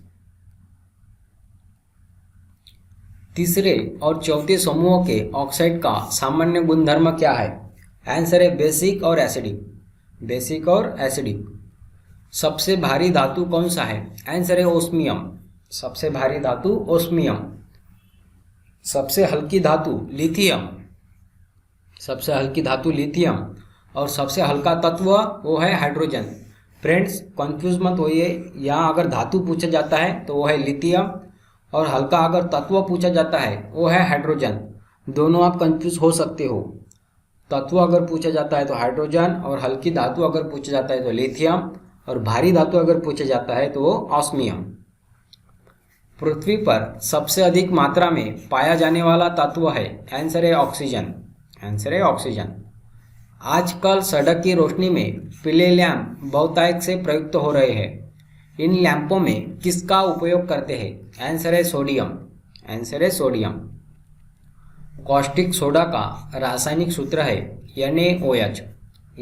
तीसरे और चौथे समूह के ऑक्साइड का सामान्य गुणधर्म क्या है? आंसर है बेसिक और एसिडिक। बेसिक और एसिडिक। सबसे भारी धातु कौन सा है? आंसर है ओस्मियम। सबसे भारी धातु ओस्मियम। सबसे हल्की धातु लिथियम। सबसे हल्की धातु लिथियम। और सबसे हल्का तत्व वो है हाइड्रोजन। फ्रेंड्स, कंफ्यूज मत होइए, यहाँ अगर धातु पूछा जाता है तो वो है लिथियम, और हल्का अगर तत्व पूछा जाता है वो है हाइड्रोजन। दोनों आप कंफ्यूज हो सकते हो। तत्व अगर पूछा जाता है तो हाइड्रोजन, और हल्की धातु अगर पूछा जाता है तो लिथियम, और भारी धातु अगर पूछा जाता है तो वो ऑस्मियम। पृथ्वी पर सबसे अधिक मात्रा में पाया जाने वाला तत्व है? आंसर है ऑक्सीजन। आंसर है ऑक्सीजन। आजकल सड़क की रोशनी में पीले लैंप बहुतायत से प्रयुक्त हो रहे हैं। इन लैंपों में किसका उपयोग करते हैं? आंसर है सोडियम। आंसर है सोडियम। कॉस्टिक सोडा का रासायनिक सूत्र है NaOH।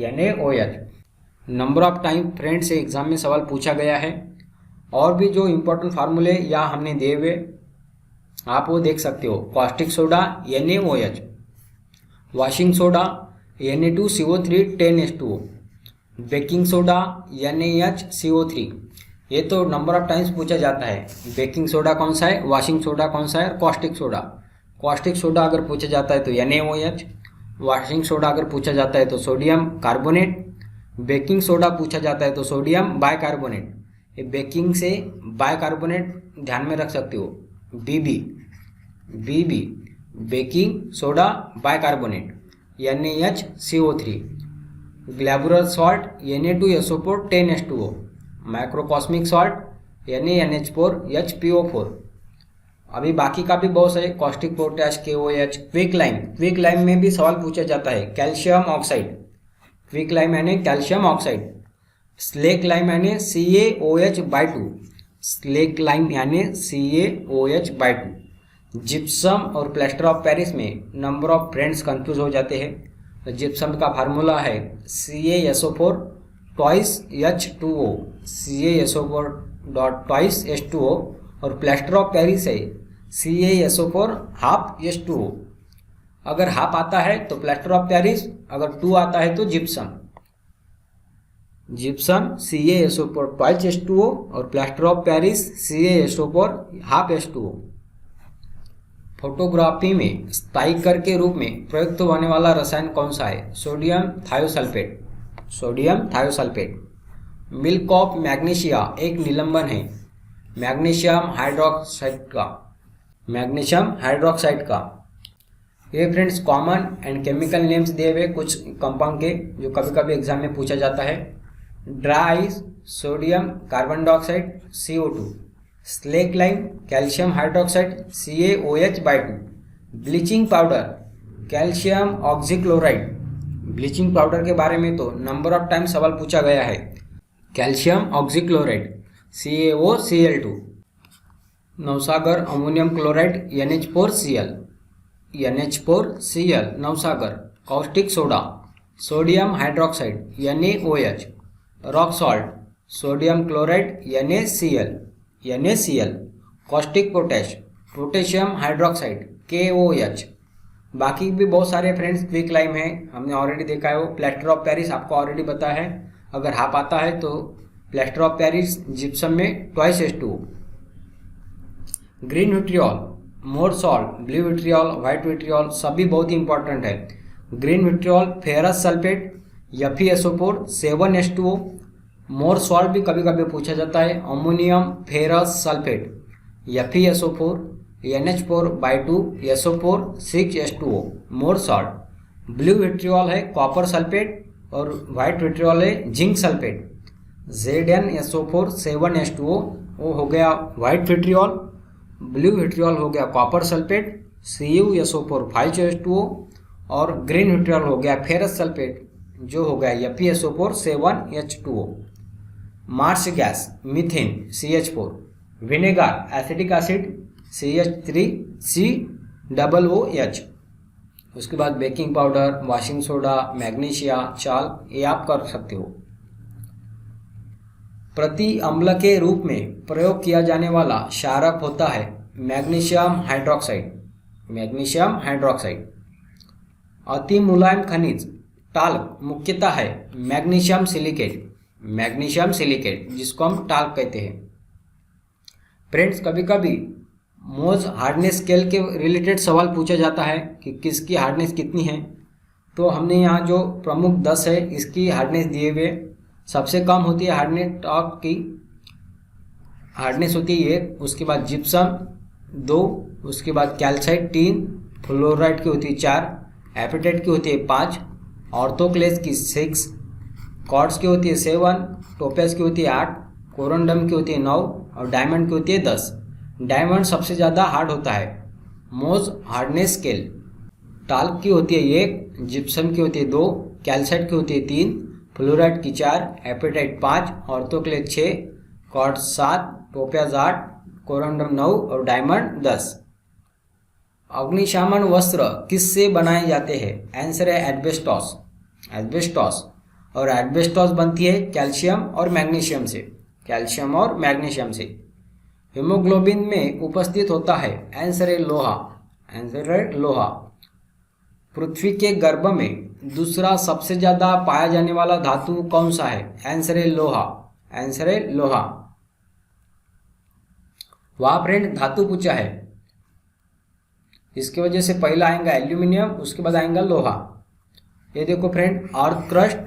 NaOH। Number of time friends से एग्जाम में सवाल पूछा गया है, और भी जो इम्पोर्टेंट फार्मूले यहाँ हमने दिए हुए आप वो देख सकते हो। Caustic soda NaOH, washing soda Na2CO3 10H2O, baking soda NaHCO3। ये तो नंबर ऑफ टाइम्स पूछा जाता है। बेकिंग सोडा कौन सा है, वॉशिंग सोडा कौन सा है, कॉस्टिक सोडा। कॉस्टिक सोडा अगर पूछा जाता है तो NaOH, वॉशिंग सोडा अगर पूछा जाता है तो सोडियम कार्बोनेट, बेकिंग सोडा पूछा जाता है तो सोडियम बाइकार्बोनेट। ये बेकिंग से बाइकार्बोनेट ध्यान में रख सकते हो, BB, baking soda bicarbonate, NaHCO3। Glauber's salt Na2SO4 10H2O, microcosmic salt NaNH4HPO4। अभी बाकी का भी बहुत सारे, caustic potash KOH। Quick lime में भी सवाल पूछा जाता है, कैल्शियम ऑक्साइड। क्विक लाइम यानी कैल्शियम ऑक्साइड। स्लेक लाइम यानी CaOH/2। स्लेक लाइम यानी CaOH/2। जिप्सम और प्लास्टर ऑफ पेरिस में नंबर ऑफ फ्रेंड्स कंफ्यूज हो जाते हैं। तो जिप्सम का फार्मूला है CaSO4 twice H2O, CaSO4 twice H2O, और प्लास्टर ऑफ पेरिस है CaSO4 half H2O। अगर हाफ आता है तो प्लास्टर ऑफ पेरिस, अगर 2 आता है तो gypsum. Gypsum CaSO4 twice H2O, और plaster of Paris CaSO4 half H2O। Photography में स्थायीकर के रूप में प्रयुक्त होने वाला रसायन कौन सा है? Sodium thiosulphate. Sodium thiosulphate. Milk of magnesia एक निलंबन है मैग्नीशियम हाइड्रोक्साइड का। मैग्नीशियम हाइड्रोक्साइड का। ये friends common and chemical names दिए हुए कुछ कंपाउंड के, जो कभी कभी एग्जाम में पूछा जाता है। Dry ice sodium carbon dioxide CO2। Slack lime calcium hydroxide CaOH/2। Bleaching powder calcium oxychloride. Bleaching powder के बारे में तो नंबर ऑफ टाइम सवाल पूछा गया है। Calcium oxychloride CaOCl2। Navsagar ammonium chloride NH4Cl। NH4Cl Navsagar. Caustic soda sodium hydroxide NaOH, rock salt sodium chloride NaCl, caustic potash potassium hydroxide KOH। बाकी भी बहुत सारे फ्रेंड्स क्विक लाइम है, हमने ऑलरेडी देखा है। वो प्लास्टर ऑफ पेरिस आपको ऑलरेडी पता है, अगर हाफ आता है तो प्लास्टर ऑफ पेरिस जिप्सम में H2O। Green vitriol, Mohr salt, blue vitriol, white vitriol सभी बहुत ही इंपॉर्टेंट है। Green vitriol ferrous sulphate FeSO4 7H2O। Mohr salt भी कभी कभी पूछा जाता है, ammonium ferrous sulphate FeSO4 NH4/2 SO4 6H2O Mohr salt. Blue vitriol है कॉपर सल्फेट और व्हाइट विट्रियोल है जिंक सल्फेट ZnSO4 7H2O, वो हो गया व्हाइट विट्रियोल। ब्लू विट्रियोल हो गया कॉपर सल्फेट CuSO4 5H2O और ग्रीन विट्रियोल हो गया फेरस सल्फेट जो हो गया FeSO4 7H2O। Marsh gas methane CH4, vinegar acetic acid CH3COOH। उसके बाद baking powder, washing soda, magnesia, चाल, ये आप कर सकते हो। प्रति अम्ल के रूप में प्रयोग किया जाने वाला क्षारक होता है मैग्नीशियम हाइड्रोक्साइड। अति मुलायम खनिज टाल्क मुख्यतः है मैग्नीशियम सिलिकेट जिसको हम टाल्क कहते हैं। फ्रेंड्स कभी कभी मोज हार्डनेस स्केल के रिलेटेड सवाल पूछा जाता है कि किसकी हार्डनेस कितनी है, तो हमने यहाँ जो प्रमुख 10 है इसकी हार्डनेस दिए हुए। सबसे कम होती है हार्डनेस टाल्क की हार्डनेस होती है 1, उसके बाद जिप्सम 2, उसके बाद कैल्साइट 3, फ्लोराइड की होती है 4, एपेटाइट की होती है 5, ऑर्थोक्लेज की 6, क्वार्ट्ज की होती है 7, टोपेज की होती है 8, कोरंडम की होती है 9 और डायमंड की होती है 10। डायमंड सबसे ज़्यादा हार्ड होता है। मोज हार्डनेस स्केल टाल्क की होती है 1, जिप्सम की होती है 2, कैल्साइट की होती है 3, फ्लोराइड की 4, एपेटाइट 5, ऑर्थोक्लेज 6, क्वार्ट्ज 7, टोपेज 8, कोरंडम 9 और डायमंड 10। अग्निशमन वस्त्र किससे बनाए जाते हैं? आंसर है एस्बेस्टॉस। और एस्बेस्टॉस बनती है कैल्शियम और मैग्नीशियम से। हीमोग्लोबिन में उपस्थित होता है, आंसर है लोहा। पृथ्वी के गर्भ में दूसरा सबसे ज्यादा पाया जाने वाला धातु कौन सा है? आंसर है लोहा। वहां फ्रेंड धातु पूछा है, इसकी वजह से पहला आएगा एल्यूमिनियम, उसके बाद आएगा लोहा। ये देखो फ्रेंड, अर्थ क्रस्ट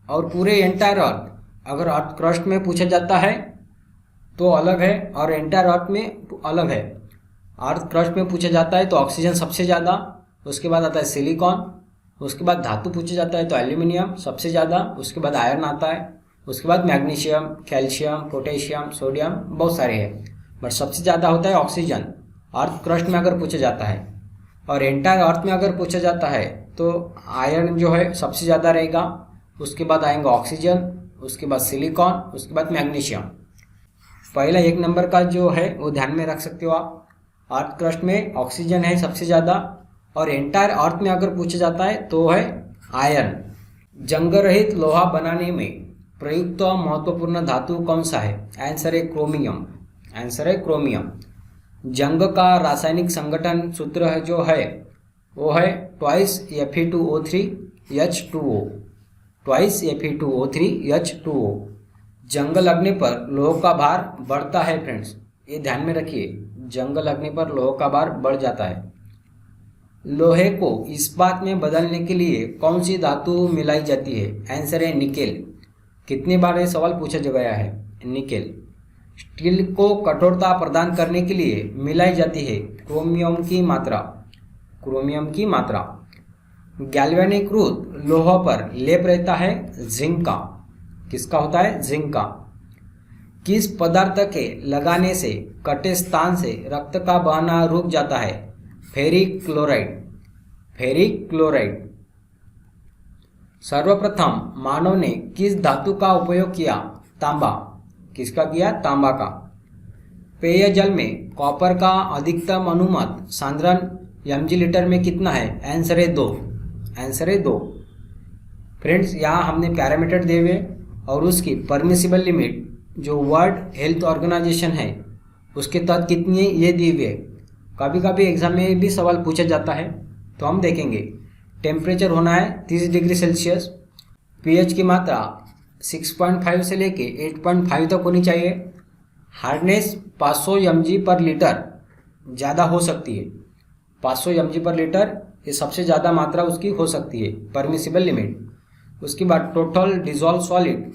और पूरे एंटायर अर्थ, अगर अर्थ क्रस्ट में पूछा जाता है तो अलग है और एंटायर अर्थ में अलग है। अर्थ क्रस्ट में पूछा जाता है तो ऑक्सीजन सबसे ज़्यादा, उसके बाद आता है सिलिकॉन, उसके बाद धातु पूछा जाता है तो एल्यूमिनियम सबसे ज़्यादा, उसके बाद आयरन आता है, उसके बाद मैग्नीशियम, कैल्शियम, पोटेशियम, सोडियम, बहुत सारे हैं, बट सबसे ज़्यादा होता है ऑक्सीजन अर्थ क्रस्ट में अगर पूछा जाता है। और एंटायर अर्थ में अगर पूछा जाता है तो आयरन जो है सबसे ज़्यादा रहेगा, उसके बाद आएंगे ऑक्सीजन, उसके बाद सिलिकॉन, उसके बाद मैग्नीशियम। पहला 1 नंबर का जो है वो ध्यान में रख सकते हो आप। अर्थ क्रस्ट में ऑक्सीजन है सबसे ज़्यादा और एंटायर अर्थ में अगर पूछा जाता है तो है आयरन। जंग रहित लोहा बनाने में प्रयुक्त महत्वपूर्ण धातु कौन सा है? आंसर है क्रोमियम। जंग का रासायनिक संगठन सूत्र है जो है वो है 2Fe2O3H2O। जंग लगने पर लोह का भार बढ़ता है फ्रेंड्स, ये ध्यान में रखिए, जंग लगने पर लोह का भार बढ़ जाता है। लोहे को इस्पात में बदलने के लिए कौन सी धातु मिलाई जाती है? आंसर है निकेल। कितनी बार ये सवाल पूछा गया है? निकेल। स्टील को कठोरता प्रदान करने के लिए मिलाई जाती है क्रोमियम की मात्रा। गैल्वेनीकृत लोहा पर लेप रहता है जिंक का। किसका होता है? जिंक का। किस पदार्थ के लगाने से कटे स्थान से रक्त का बहना रुक जाता है? Ferric chloride. सर्वप्रथम मानव ने किस धातु का उपयोग किया? तांबा। किसका किया? तांबा का। पेयजल में कॉपर का अधिकतम अनुमत सांद्रण mg लीटर में कितना है? आंसर है 2। फ्रेंड्स, यहाँ हमने पैरामीटर दिए हुए और उसकी परमिसिबल लिमिट जो वर्ल्ड हेल्थ ऑर्गेनाइजेशन है उसके तहत कितनी है ये दी हुई है। कभी कभी एग्जाम में भी सवाल पूछा जाता है, तो हम देखेंगे। टेम्परेचर होना है 30 डिग्री सेल्सियस, पीएच की मात्रा 6.5 से लेके 8.5 तक होनी चाहिए, हार्डनेस 500 mg पर लीटर ज़्यादा हो सकती है। 500 mg पर लीटर ये सबसे ज़्यादा मात्रा उसकी हो सकती है, परमिसिबल लिमिट। उसके बाद टोटल डिजॉल्व सॉलिड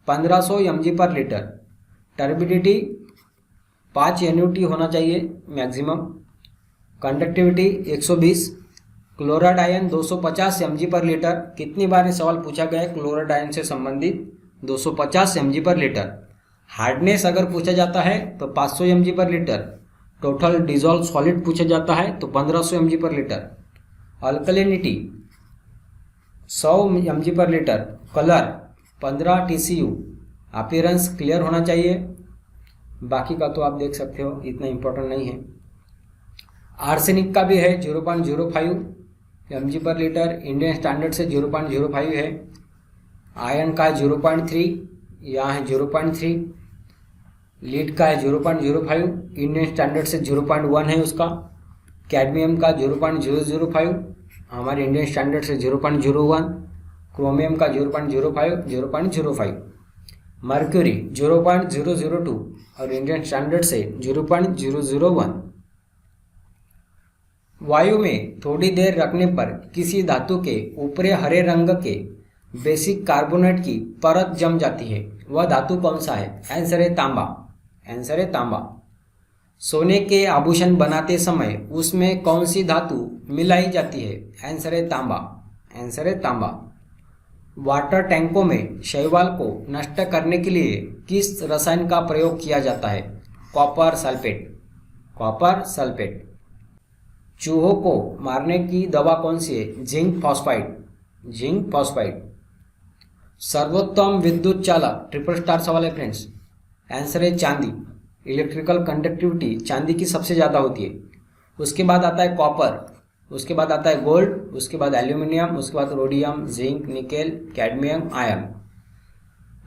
1500 mg पर लीटर, टर्बिडिटी 5 NUT होना चाहिए maximum, conductivity 120, chloride ion 250 mg पर लीटर। कितनी बार ये सवाल पूछा गया है क्लोराइड आयन से संबंधित? 250 mg पर लीटर। हार्डनेस अगर पूछा जाता है तो 500 mg पर लीटर। टोटल डिजॉल्व सॉलिड पूछा जाता है तो 1500 mg पर लीटर। अल्कलिनिटी 100 mg पर litre. Colour 15 TCU। Appearance clear होना चाहिए। बाकी का तो आप देख सकते हो, इतना इम्पोर्टेंट नहीं है। आर्सेनिक का भी है 0.05 mg पर लीटर, इंडियन स्टैंडर्ड से 0.05 है। आयरन का है 0.3, यहाँ है 0.3। लीड का है 0.05, इंडियन स्टैंडर्ड से 0.1 है उसका। कैडमियम का 0.005, हमारे इंडियन स्टैंडर्ड से 0.01। क्रोमियम का 0.05। मर्क्यूरी 0.002 और इंडियन स्टैंडर्ड से 0.001। वायु में थोड़ी देर रखने पर किसी धातु के ऊपरी हरे रंग के बेसिक कार्बोनेट की परत जम जाती है, वह धातु कौन सा है? आंसर है तांबा। आंसर है तांबा। सोने के आभूषण बनाते समय उसमें कौन सी धातु मिलाई जाती है? आंसर है तांबा। आंसर है तांबा। वाटर टैंकों में शैवाल को नष्ट करने के लिए किस रसायन का प्रयोग किया जाता है? Copper sulphate. Copper sulphate. चूहों को मारने की दवा कौन सी है? Zinc phosphide. Zinc phosphide. सर्वोत्तम विद्युत चालक ट्रिपल स्टार सवाल है फ्रेंड्स। आंसर है चांदी। इलेक्ट्रिकल कंडक्टिविटी चांदी की सबसे ज़्यादा होती है। उसके बाद आता है कॉपर, उसके बाद आता है गोल्ड, उसके बाद एल्यूमिनियम, उसके बाद rhodium, zinc, nickel, cadmium, iron.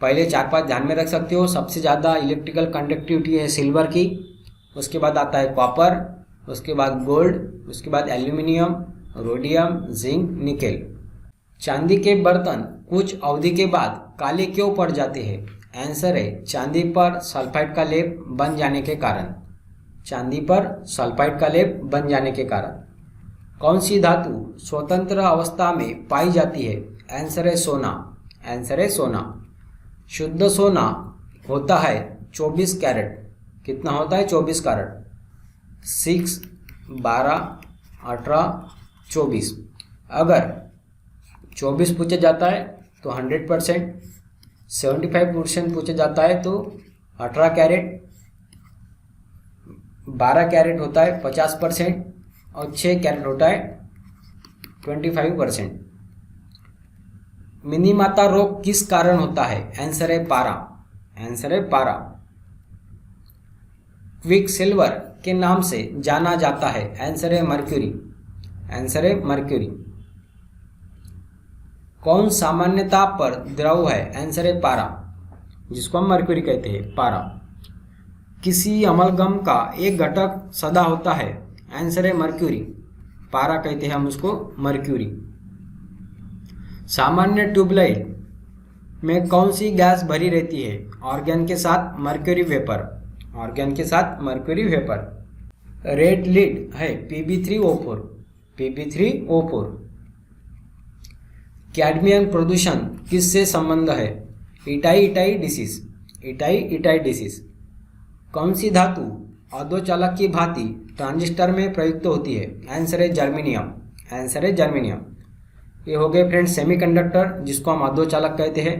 पहले 4-5 ध्यान में रख सकते हो। सबसे ज़्यादा इलेक्ट्रिकल कंडक्टिविटी है सिल्वर की, उसके बाद आता है कॉपर, उसके बाद गोल्ड, उसके बाद एल्यूमिनियम, रोडियम, जिंक, निकेल। चांदी के बर्तन कुछ अवधि के बाद काले क्यों पड़ जाते हैं? आंसर है चांदी पर सल्फाइड का लेप बन जाने के कारण। चांदी पर सल्फाइड का लेप बन जाने के कारण। कौन सी धातु स्वतंत्र अवस्था में पाई जाती है? आंसर है सोना। आंसर है सोना। शुद्ध सोना होता है 24 कैरेट। कितना होता है? 24 कैरेट। 6, 12, 18, 24। अगर 24 पूछा जाता है तो 100%, 75% पूछा जाता है तो 18 कैरेट, 12 कैरेट होता है 50% और 6 कैरेट होता है 25%। मिनीमाता रोग किस कारण होता है? आंसर है पारा। आंसर है पारा। क्विक सिल्वर के नाम से जाना जाता है? आंसर है मर्क्यूरी। आंसर है मर्क्यूरी। कौन सामान्य ताप पर द्रव है? आंसर है पारा, जिसको हम मर्क्यूरी कहते हैं, पारा। किसी अमलगम का एक घटक सदा होता है? आंसर है मर्क्यूरी। पारा कहते हैं हम उसको मर्क्यूरी। सामान्य ट्यूबलाइट में कौन सी गैस भरी रहती है? ऑर्गन के साथ मर्क्यूरी वेपर। ऑर्गन के साथ मर्क्यूरी वेपर। रेड लीड है Pb3O4। Pb3O4। कैडमियम प्रदूषण किससे संबंध है? Itai disease. Itai disease. कौन सी धातु अर्धचालक की भांति ट्रांजिस्टर में प्रयुक्त होती है? आंसर है जर्मेनियम। आंसर है जर्मेनियम। ये हो गए फ्रेंड्स सेमीकंडक्टर, जिसको हम अर्धचालक कहते हैं।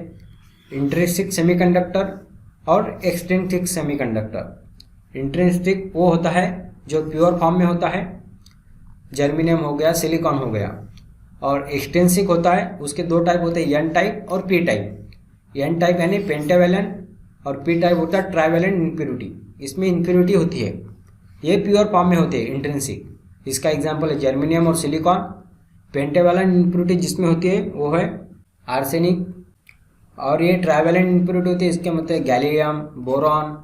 इंट्रिंसिक सेमीकंडक्टर और एक्सट्रिंसिक सेमीकंडक्टर। इंट्रिंसिक वो होता है जो प्योर फॉर्म में होता है, जर्मेनियम हो गया, सिलिकॉन हो गया। और एक्सट्रिंसिक होता है, उसके 2 टाइप होते हैं, एन टाइप और पी टाइप। एन टाइप यानी पेंटावेलेंट और पी टाइप होता है ट्राइवेलेंट इम्प्योरिटी। इसमें इम्प्योरिटी होती है, ये प्योर फॉर्म में होते हैं इंट्रिंसिक। इसका एग्जाम्पल है जर्मेनियम और सिलिकॉन। पेंटावेलेंट इम्प्योरिटी जिसमें होती है वो है आर्सेनिक। और ये ट्राइवेलेंट इम्प्योरिटी होती है, इसके मतलब gallium, boron,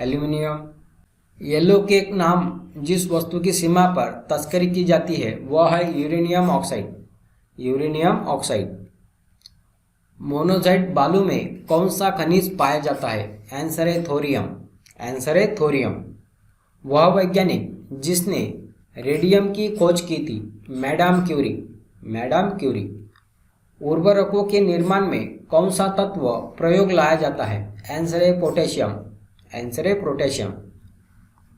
aluminium. Yellow cake नाम जिस वस्तु की सीमा पर तस्करी की जाती है वह है uranium oxide. Uranium oxide. Monazite बालू में कौन सा खनिज पाया जाता है? आंसर है थोरियम। आंसर है थोरियम। वह वैज्ञानिक जिसने रेडियम की खोज की थी? Madam Curie. Madam Curie. उर्वरकों के निर्माण में कौन सा तत्व प्रयोग लाया जाता है? आंसर है पोटेशियम। आंसर है पोटेशियम।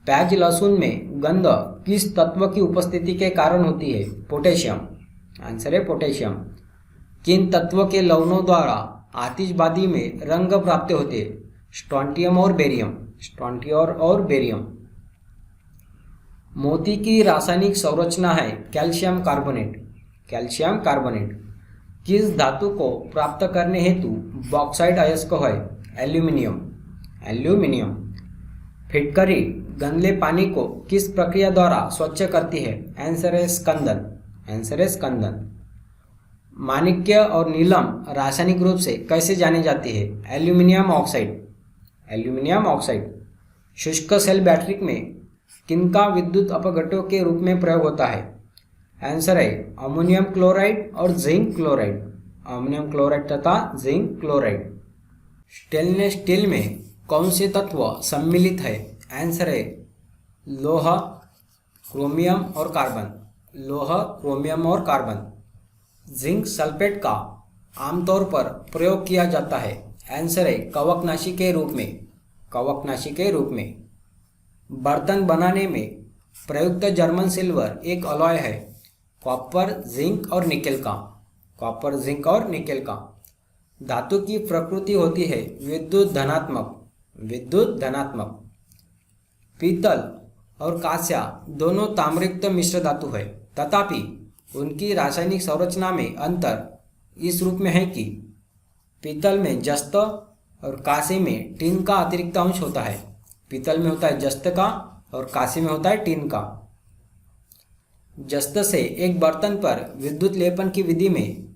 प्याज लहसुन में गंध किस तत्व की उपस्थिति के कारण होती है? पोटेशियम। आंसर है पोटेशियम। किन तत्व के लवणों द्वारा आतिशबाजी में रंग प्राप्त होते हैं? स्ट्रोंटियम और बेरियम। स्ट्रोंटियम और बेरियम। मोती की रासायनिक संरचना है कैल्शियम कार्बोनेट। Calcium carbonate. किस धातु को प्राप्त करने हेतु बॉक्साइट अयस्क है? एल्यूमिनियम। एल्यूमिनियम। फिटकरी गंदले पानी को किस प्रक्रिया द्वारा स्वच्छ करती है? आंसर है स्कंदन। आंसर है स्कंदन। माणिक्य और नीलम रासायनिक रूप से कैसे जानी जाती है? Aluminium oxide. Aluminium oxide. शुष्क सेल बैटरी में किनका विद्युत अपघट्टों के रूप में प्रयोग होता है? आंसर है अमोनियम क्लोराइड और जिंक क्लोराइड। अमोनियम क्लोराइड तथा जिंक क्लोराइड। स्टेनलेस स्टील में कौन से तत्व सम्मिलित है? आंसर है लोह, क्रोमियम और कार्बन। लोह, क्रोमियम और कार्बन। जिंक सल्फेट का आमतौर पर प्रयोग किया जाता है? आंसर है कवकनाशी के रूप में। कवकनाशी के रूप में। बर्तन बनाने में प्रयुक्त जर्मन सिल्वर एक अलॉय है? कॉपर, जिंक और निकेल का। कॉपर, जिंक और निकेल का। धातु की प्रकृति होती है विद्युत धनात्मक। विद्युत धनात्मक। पीतल और कांस्य दोनों ताम्रयुक्त मिश्र धातु है, तथापि उनकी रासायनिक संरचना में अंतर इस रूप में है कि पीतल में जस्त और कांसे में टिन का अतिरिक्त अंश होता है। पीतल में होता है जस्त का और कांसे में होता है टिन का। जस्त से एक बर्तन पर विद्युत लेपन की विधि में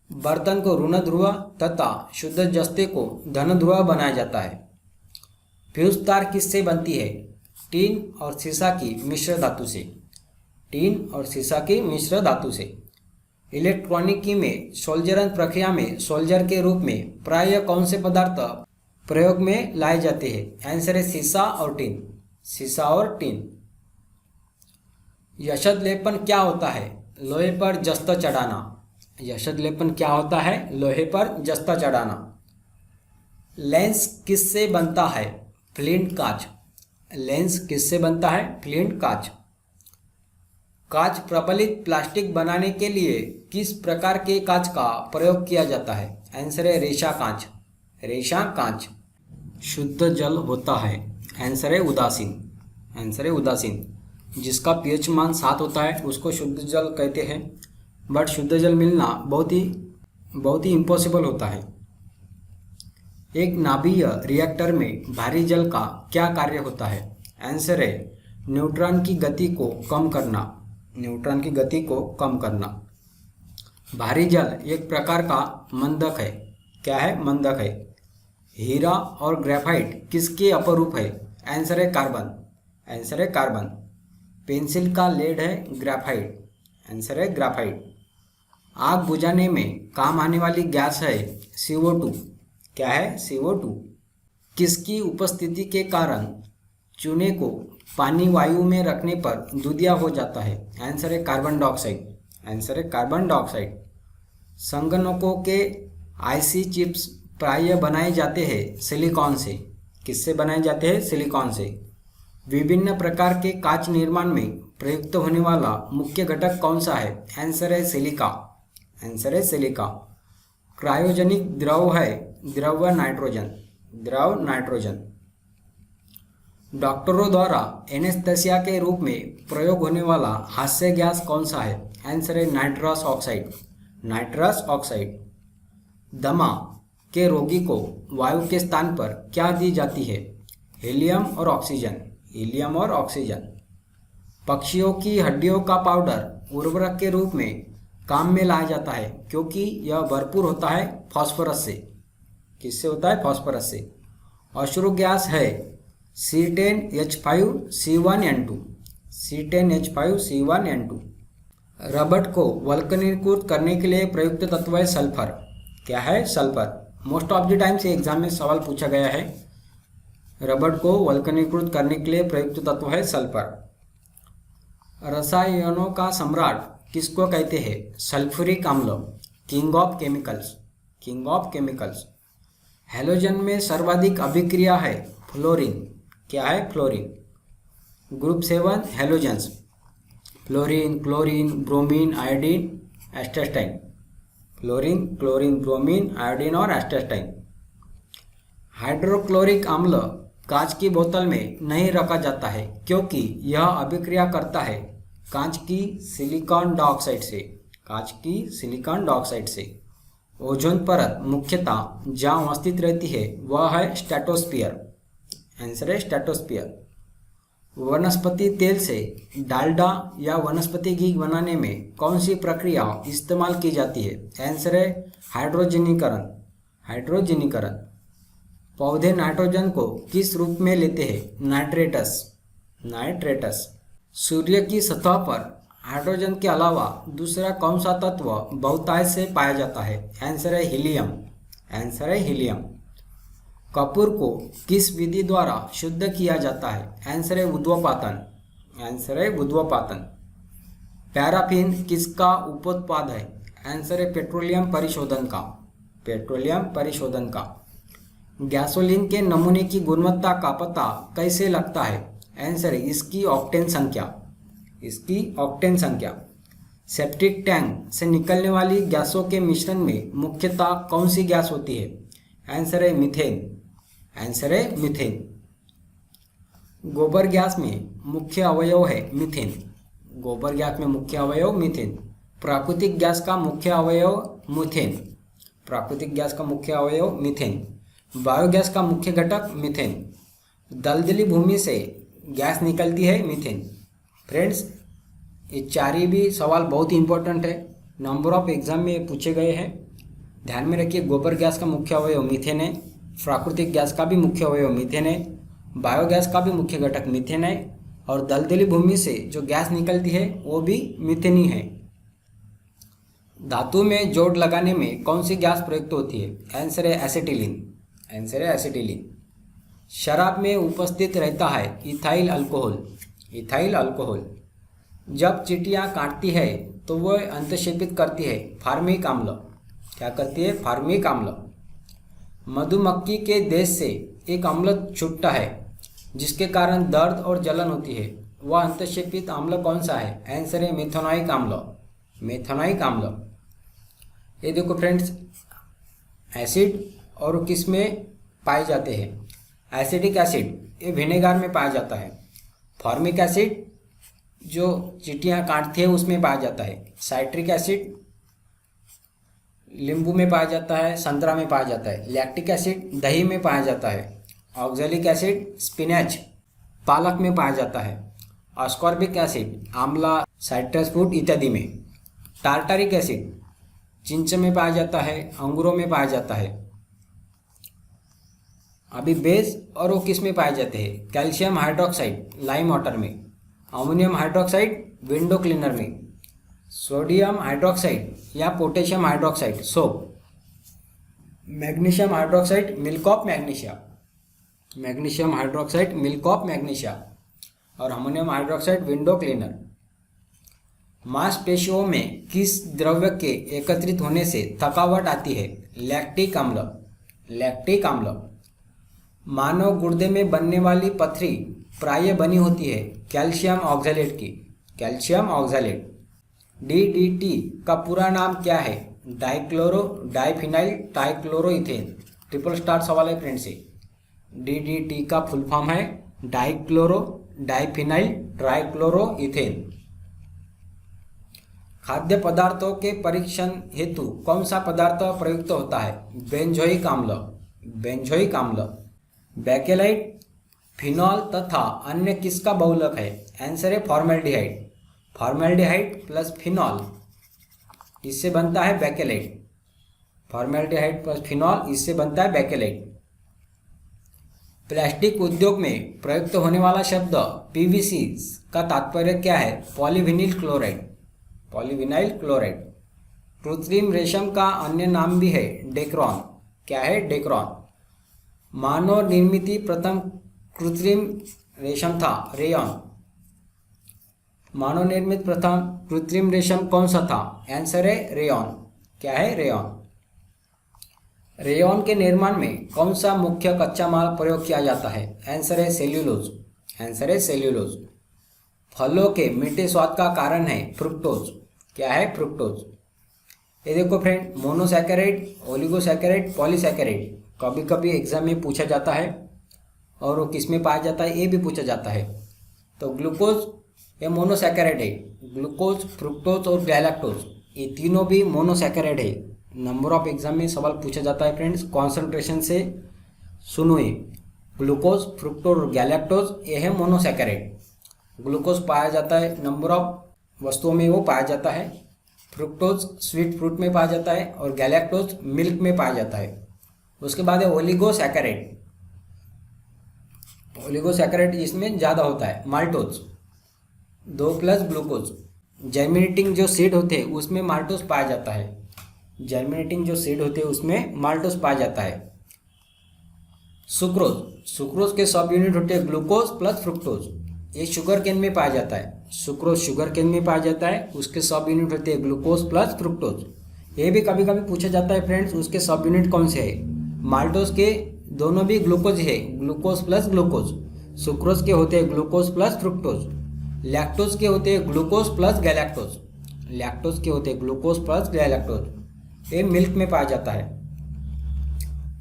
बर्तन को ऋण ध्रुव तथा शुद्ध जस्ते को धन ध्रुव बनाया जाता है। फ्यूज तार किससे बनती है? टीन और सीसा की मिश्र धातु से। टीन और सीसा की मिश्र धातु से। इलेक्ट्रॉनिकी में सोल्जरन प्रक्रिया में सोल्जर के रूप में प्रायः कौन से पदार्थ प्रयोग में लाए जाते हैं? आंसर है सीसा और टीन। सीसा और टीन। यशद लेपन क्या होता है? लोहे पर जस्त चढ़ाना। यशद लेपन क्या होता है? लोहे पर जस्त चढ़ाना। लेंस किससे बनता है? फ्लिंट कांच। लेंस किससे बनता है? फ्लिंट कांच। कांच प्रबलित प्लास्टिक बनाने के लिए किस प्रकार के कांच का प्रयोग किया जाता है? आंसर है रेशा कांच। रेशा कांच। शुद्ध जल होता है? आंसर है उदासीन। आंसर है उदासीन। जिसका पीएच मान 7 होता है उसको शुद्ध जल कहते हैं, बट शुद्ध जल मिलना बहुत ही इम्पॉसिबल होता है। एक नाभिकीय रिएक्टर में भारी जल का क्या कार्य होता है? आंसर है न्यूट्रॉन की गति को कम करना। न्यूट्रॉन की गति को कम करना। भारी जल एक प्रकार का मंदक है। क्या है? मंदक है। हीरा और ग्रेफाइट किसके अपरूप है? आंसर है कार्बन। आंसर है कार्बन। पेंसिल का लेड है ग्रेफाइट। आंसर है ग्रेफाइट। आग बुझाने में काम आने वाली गैस है CO2। क्या है? CO2। किसकी उपस्थिति के कारण चूने को पानी वायु में रखने पर दूधिया हो जाता है? आंसर है कार्बन डाइऑक्साइड। आंसर है कार्बन डाइऑक्साइड। संगणकों के आईसी चिप्स प्रायः बनाए जाते हैं सिलिकॉन से। किससे बनाए जाते हैं? सिलिकॉन से। विभिन्न प्रकार के कांच निर्माण में प्रयुक्त होने वाला मुख्य घटक कौन सा है? आंसर है सिलिका। आंसर है सिलिका। क्रायोजेनिक द्रव है द्रव नाइट्रोजन। द्रव नाइट्रोजन। डॉक्टरों द्वारा एनेस्थेसिया के रूप में प्रयोग होने वाला हास्य गैस कौन सा है? आंसर है नाइट्रस ऑक्साइड। Nitrous oxide. दमा के रोगी को वायु के स्थान पर क्या दी जाती है? हीलियम और ऑक्सीजन। हीलियम और ऑक्सीजन। पक्षियों की हड्डियों का पाउडर उर्वरक के रूप में काम में लाया जाता है क्योंकि यह भरपूर होता है फास्फोरस से। किससे होता है? फास्फोरस से। अश्रु गैस है C10H5C1N2, C10H5C1N2। रबड़ को वल्कनीकृत करने के लिए प्रयुक्त तत्व है सल्फर। क्या है? Sulphur. Most of the time से एग्जाम में सवाल पूछा गया है। रबड़ को वल्कनीकृत करने के लिए प्रयुक्त तत्व है सल्फर। रसायनों का सम्राट किसको कहते हैं? सल्फ्यूरिक अम्ल, king of chemicals, king of chemicals. Halogen में सर्वाधिक अभिक्रिया है फ्लोरीन। क्या है? Fluorine. Group 7 halogens, fluorine, chlorine, bromine, iodine, astatine. Fluorine, chlorine, bromine, iodine और एस्टेटाइन। हाइड्रोक्लोरिक अम्ल कांच की बोतल में नहीं रखा जाता है क्योंकि यह अभिक्रिया करता है कांच की सिलिकॉन डाइऑक्साइड से, कांच की सिलिकॉन डाइऑक्साइड से। ओजोन परत मुख्यतः जहाँ अवस्थित रहती है वह है स्ट्रेटोस्फीयर। आंसर है स्ट्रेटोस्फीयर। वनस्पति तेल से डालडा या वनस्पति घी बनाने में कौन सी प्रक्रिया इस्तेमाल की जाती है? आंसर है हाइड्रोजनीकरण, हाइड्रोजनीकरण। पौधे नाइट्रोजन को किस रूप में लेते हैं? नाइट्रेटस, नाइट्रेटस। सूर्य की सतह पर हाइड्रोजन के अलावा दूसरा कौन सा तत्व बहुतायत से पाया जाता है? आंसर है हीलियम, आंसर है हीलियम। कपूर को किस विधि द्वारा शुद्ध किया जाता है? आंसर है उद्वपातन, आंसर है उद्वपातन। पैराफिन किसका उपोत्पाद है? आंसर है पेट्रोलियम परिशोधन का, पेट्रोलियम परिशोधन का। गैसोलीन के नमूने की गुणवत्ता का पता कैसे लगता है? आंसर है इसकी ऑक्टेन संख्या, इसकी ऑक्टेन संख्या। सेप्टिक टैंक से निकलने वाली गैसों के मिश्रण में मुख्यतः कौन सी गैस होती है? आंसर है मीथेन, आंसर है मीथेन। गोबर गैस में मुख्य अवयव है मीथेन, गोबर गैस में मुख्य अवयव मीथेन। प्राकृतिक गैस का मुख्य अवयव मीथेन, प्राकृतिक गैस का मुख्य अवयव मीथेन। बायोगैस का मुख्य घटक मीथेन। दलदली भूमि से गैस निकलती है मीथेन। फ्रेंड्स, ये चार भी सवाल बहुत ही इंपॉर्टेंट है, नंबर ऑफ एग्जाम में पूछे गए हैं। ध्यान में रखिए, गोबर गैस का मुख्य अवयव मीथेन है, प्राकृतिक गैस का भी मुख्य अवयव मीथेन है, बायोगैस का भी मुख्य घटक मीथेन है, और दलदली भूमि से जो गैस निकलती है वो भी मीथेन ही है। धातु में जोड़ लगाने में कौन सी गैस प्रयुक्त होती है? आंसर है एसिटिलीन, आंसर है एसिटिलीन। शराब में उपस्थित रहता है इथाइल अल्कोहल, इथाइल अल्कोहल। जब चींटियां काटती है तो वह अंतःक्षेपित करती है फार्मिक अम्ल। क्या करती है? फार्मिक अम्ल। मधुमक्खी के देश से एक अम्ल छूटता है जिसके कारण दर्द और जलन होती है, वह अंतःक्षेपित अम्ल कौन सा है? आंसर है मेथोनाइक अम्ल, मेथोनाइक अम्ल। ये देखो फ्रेंड्स, एसिड और किस में पाए जाते हैं? एसिटिक एसिड ये विनेगर में पाया जाता है। फॉर्मिक एसिड जो चींटियां काटती है उसमें पाया जाता है। साइट्रिक एसिड नींबू में पाया जाता है, संतरा में पाया जाता है। लैक्टिक एसिड दही में पाया जाता है। ऑक्जेलिक एसिड स्पिनच पालक में पाया जाता है। अस्कॉर्बिक एसिड आंवला, साइट्रस फ्रूट इत्यादि में। टार्टारिक एसिड चिंच में पाया जाता है, अंगूरों में पाया जाता है। अभी बेस और वो किस में पाए जाते हैं? कैल्शियम हाइड्रोक्साइड लाइम वाटर में, अमोनियम हाइड्रोक्साइड विंडो क्लीनर में, सोडियम हाइड्रोक्साइड या potassium hydroxide soap, magnesium hydroxide milk of magnesia, magnesium hydroxide milk of magnesia, और अमोनियम हाइड्रोक्साइड विंडो क्लीनर। मांसपेशियों में किस द्रव्य के एकत्रित होने से थकावट आती है? लैक्टिक अम्ल, लैक्टिक अम्ल। मानव गुर्दे में बनने वाली पथरी प्रायः बनी होती है कैल्शियम ऑक्सैलेट की, कैल्शियम ऑक्सैलेट। DDT का पूरा नाम क्या है? Dichloro diphenyl trichloroethane. Triple star सवाल है फ्रेंड्स से। DDT का फुल फॉर्म है डाइक्लोरो डाइफिनाइल ट्राइक्लोरोइथेन। खाद्य पदार्थों के परीक्षण हेतु कौन सा पदार्थ प्रयुक्त होता है? बेंजोइक अम्ल, बेंजोइक अम्ल। बैकेलाइट, फिनॉल तथा अन्य किसका बहुलक है? आंसर है फॉर्मेल्डिहाइड, फॉर्मेल्डिहाइड प्लस फिनॉल इससे बनता है बेकेलेट। फॉर्मेल्डिहाइड प्लस फिनॉल, इससे बनता है बेकेलेट। प्लास्टिक उद्योग में प्रयुक्त होने वाला शब्द पीवीसी का तात्पर्य क्या है? Polyvinyl chloride. Polyvinyl chloride. कृत्रिम रेशम का अन्य नाम भी है डेक्रॉन। क्या है? डेक्रॉन। मानव निर्मित प्रथम कृत्रिम रेशम था रेयॉन। मानव निर्मित प्रथम कृत्रिम रेशम कौन सा था? आंसर है रेयॉन। क्या है? रेयॉन। रेयॉन के निर्माण में कौन सा मुख्य कच्चा माल प्रयोग किया जाता है? आंसर है सेल्यूलोज। आंसर है सेल्यूलोज। फलों के मीठे स्वाद का कारण है फ्रुक्टोज। क्या है? फ्रुक्टोज। ये देखो फ्रेंड, मोनोसैकेराइड, ओलिगोसैकेराइड, पॉलीसैकेराइड कभी कभी एग्जाम में पूछा जाता है और वो किस में पाया जाता है ये भी पूछा जाता है। तो ग्लूकोज ये मोनोसैकेराइड है। ग्लूकोज, फ्रुक्टोज और गैलेक्टोज ये तीनों भी मोनोसैकेराइड है। नंबर ऑफ एग्जाम में सवाल पूछा जाता है फ्रेंड्स, कॉन्सेंट्रेशन से सुनो। ये ग्लूकोज, फ्रुक्टोज और गैलेक्टोज ये है मोनोसैकेराइड। ग्लूकोज पाया जाता है नंबर ऑफ वस्तुओं में वो पाया जाता है। फ्रुक्टोज स्वीट फ्रूट में पाया जाता है और गैलेक्टोज मिल्क में पाया जाता है। उसके बाद है ओलिगोसैकेराइड। ओलिगोसैकेराइड इसमें ज़्यादा होता है। Maltose 2+ glucose. जर्मिनेटिंग जो सीड होते हैं उसमें माल्टोज पाया जाता है। जर्मिनेटिंग जो सीड होते हैं उसमें माल्टोज पाया जाता है। सुक्रोज, सुक्रोज के सब यूनिट होते हैं ग्लूकोज प्लस फ्रुक्टोज। ये शुगर केन में पाया जाता है। सुक्रोज शुगर केन में पाया जाता है, उसके सब यूनिट होते हैं ग्लूकोज प्लस फ्रुक्टोज। ये भी कभी कभी पूछा जाता है फ्रेंड्स, उसके सब यूनिट कौन से है? माल्टोज के दोनों भी ग्लूकोज है, ग्लूकोज प्लस ग्लूकोज। सुक्रोज के होते हैं ग्लूकोज प्लस फ्रुक्टोज। लैक्टोज के होते हैं ग्लूकोज प्लस गैलेक्टोज। लैक्टोज के होते हैं ग्लूकोज प्लस गैलेक्टोज। ये मिल्क में पाया जाता है।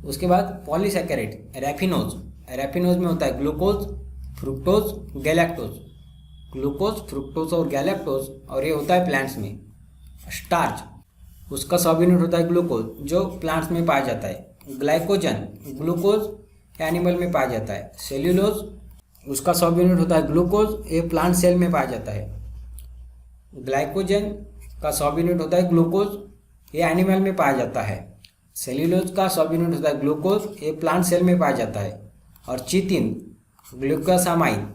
उसके बाद पॉलीसैकेराइड, रैफिनोज। रैफिनोज में होता है glucose, fructose, galactose. Glucose, fructose और गैलेक्टोज, और ये होता है प्लांट्स में। स्टार्च, उसका सब यूनिट होता है ग्लूकोज जो प्लांट्स में पाया जाता है। ग्लाइकोजन, ग्लूकोज एनिमल में पाया जाता है। सेल्यूलोज, उसका सब यूनिट होता है ग्लूकोज, ये प्लांट सेल में पाया जाता है। ग्लाइकोजन का सब यूनिट होता है ग्लूकोज, ये एनिमल में पाया जाता है। सेल्यूलोज का सब यूनिट होता है ग्लूकोज, ये प्लांट सेल में पाया जाता है। और चिटिन, ग्लूकोसामाइन,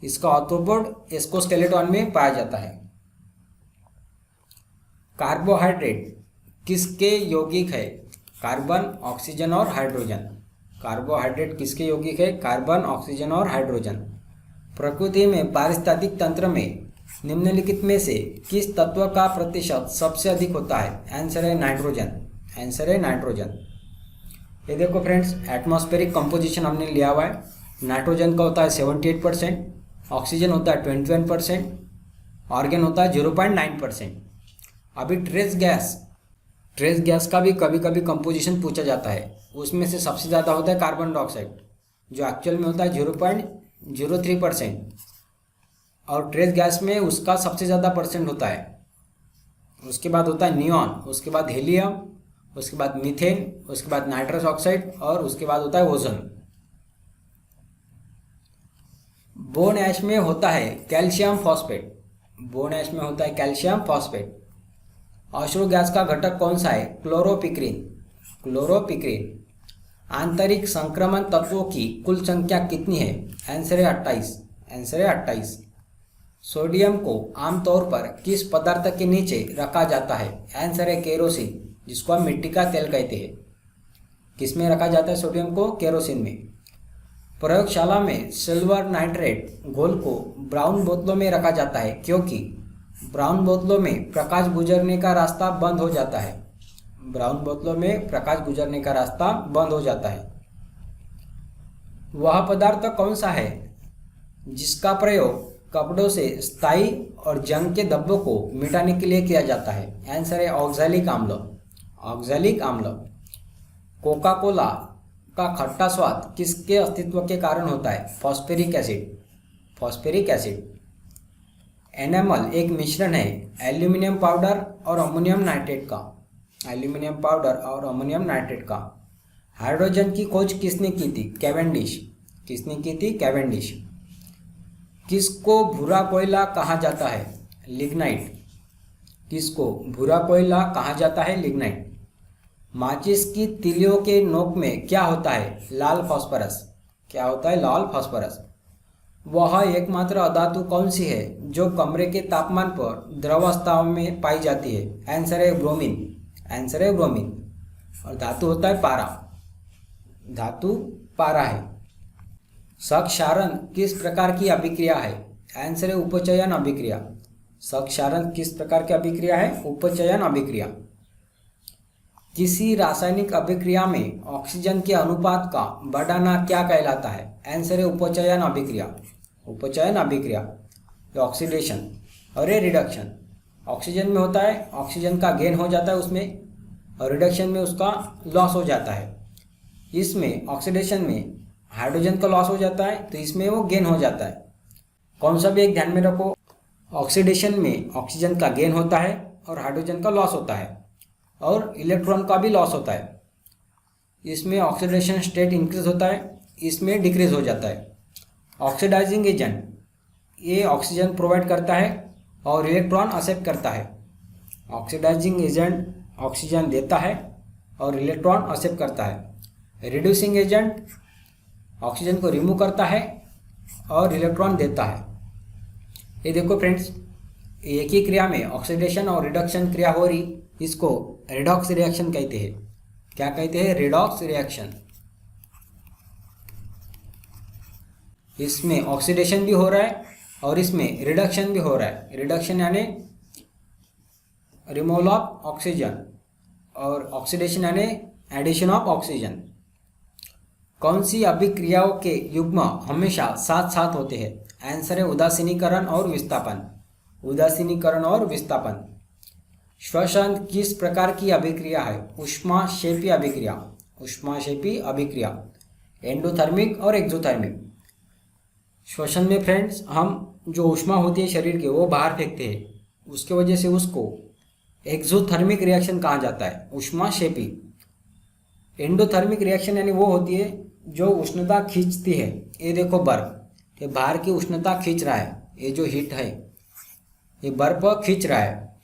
इसका ऑर्थोपोड एक्सोस्केलेटन में पाया जाता है। कार्बोहाइड्रेट किसके यौगिक है? कार्बन, ऑक्सीजन और हाइड्रोजन। कार्बोहाइड्रेट किसके यौगिक है? कार्बन, ऑक्सीजन और हाइड्रोजन। प्रकृति में पारिस्थितिक तंत्र में निम्नलिखित में से किस तत्व का प्रतिशत सबसे अधिक होता है? आंसर है नाइट्रोजन। आंसर है नाइट्रोजन। ये देखो फ्रेंड्स, एटमॉस्फेरिक कंपोजिशन हमने लिया हुआ है। नाइट्रोजन का होता है 78%, ऑक्सीजन होता है 21%, ऑर्गन होता है 0.9%। अभी ट्रेस गैस का भी कभी कभी कंपोजिशन पूछा जाता है। उसमें से सबसे ज़्यादा होता है कार्बन डाइऑक्साइड, जो एक्चुअल में होता है 0.03%, और ट्रेस गैस में उसका सबसे ज़्यादा परसेंट होता है। उसके बाद होता है नियॉन, उसके बाद हीलियम, उसके बाद मीथेन, उसके बाद नाइट्रस ऑक्साइड, और उसके बाद होता है ओजोन। बोन ऐश में होता है कैल्शियम फॉस्फेट। बोन ऐश में होता है कैल्शियम फॉस्फेट। अश्रु गैस का घटक कौन सा है? क्लोरोपिक्रीन। क्लोरोपिक्रीन। आंतरिक संक्रमण तत्वों की कुल संख्या कितनी है? आंसर है 28। आंसर है 28। सोडियम को आमतौर पर किस पदार्थ के नीचे रखा जाता है? आंसर है केरोसिन, जिसको हम मिट्टी का तेल कहते हैं। किस में रखा जाता है सोडियम को? केरोसिन में। प्रयोगशाला में सिल्वर नाइट्रेट घोल को ब्राउन बोतलों में रखा जाता है क्योंकि ब्राउन बोतलों में प्रकाश गुजरने का रास्ता बंद हो जाता है। ब्राउन बोतलों में प्रकाश गुजरने का रास्ता बंद हो जाता है। वह पदार्थ कौन सा है जिसका प्रयोग कपड़ों से स्थायी और जंग के धब्बों को मिटाने के लिए किया जाता है? आंसर है ऑक्सैलिक अम्ल। ऑक्सैलिक अम्ल। कोका कोला का खट्टा स्वाद किसके अस्तित्व के कारण होता है? Phosphoric acid. Phosphoric acid. Enamel एक मिश्रण है एल्यूमिनियम पाउडर और अमोनियम नाइट्रेट का। एल्यूमिनियम पाउडर और अमोनियम नाइट्रेट का। हाइड्रोजन की खोज किसने की थी? कैवेंडिश। किसने की थी? कैवेंडिश। किसको भूरा कोयला कहा जाता है? लिग्नाइट। किसको भूरा कोयला कहा जाता है? लिग्नाइट। माचिस की तीलियों के नोक में क्या होता है? लाल फास्फोरस। क्या होता है? लाल फास्फोरस। वह एकमात्र अधातु कौन सी है जो कमरे के तापमान पर द्रवावस्था में पाई जाती है? आंसर है ब्रोमीन। आंसर है ब्रोमीन। और धातु होता है पारा। धातु पारा है। क्षारण किस प्रकार की अभिक्रिया है? आंसर है उपचयन अभिक्रिया। क्षारण किस प्रकार की अभिक्रिया है? उपचयन अभिक्रिया। किसी रासायनिक अभिक्रिया में ऑक्सीजन के अनुपात का बढ़ाना क्या कहलाता है? आंसर है उपचयन अभिक्रिया। उपचयन अभिक्रिया। ऑक्सीडेशन और ये रिडक्शन। ऑक्सीजन में होता है, ऑक्सीजन का गेन हो जाता है उसमें, और रिडक्शन में उसका लॉस हो जाता है। इसमें ऑक्सीडेशन में हाइड्रोजन का लॉस हो जाता है, तो इसमें वो गेन हो जाता है। कौन सा भी एक ध्यान में रखो, ऑक्सीडेशन में ऑक्सीजन का गेन होता है और हाइड्रोजन का लॉस होता है, और इलेक्ट्रॉन का भी लॉस होता है। इसमें ऑक्सीडेशन स्टेट इंक्रीज होता है, इसमें डिक्रीज हो जाता है। ऑक्सीडाइजिंग एजेंट, ये ऑक्सीजन प्रोवाइड करता है और इलेक्ट्रॉन एक्सेप्ट करता है। ऑक्सीडाइजिंग एजेंट ऑक्सीजन देता है और इलेक्ट्रॉन एक्सेप्ट करता है। रिड्यूसिंग एजेंट ऑक्सीजन को रिमूव करता है और इलेक्ट्रॉन देता है। ये देखो फ्रेंड्स, एक ही क्रिया में ऑक्सीडेशन और रिडक्शन क्रिया हो रही, इसको रेडॉक्स रिएक्शन कहते हैं। क्या कहते हैं? Redox reaction. इसमें ऑक्सीडेशन भी हो रहा है और इसमें रिडक्शन भी हो रहा है। रिडक्शन यानी रिमूवल ऑफ ऑक्सीजन, और ऑक्सीडेशन यानी एडिशन ऑफ ऑक्सीजन। कौन सी अभिक्रियाओं के युग्म हमेशा साथ साथ होते हैं? आंसर है उदासीनीकरण और विस्थापन। उदासीनीकरण और विस्थापन। श्वसन किस प्रकार की अभिक्रिया है? ऊष्माक्षेपी अभिक्रिया। ऊष्माक्षेपी अभिक्रिया। एंडोथर्मिक और एक्सोथर्मिक। श्वसन में फ्रेंड्स हम जो ऊष्मा होती है शरीर के वो बाहर फेंकते हैं, उसके वजह से उसको एक्सोथर्मिक रिएक्शन कहा जाता है, ऊष्माक्षेपी। एंडोथर्मिक रिएक्शन यानी वो होती है जो उष्णता खींचती है। ये देखो बर्फ, ये बाहर की उष्णता खींच रहा है, ये जो हीट है ये बर्फ खींच रहा है,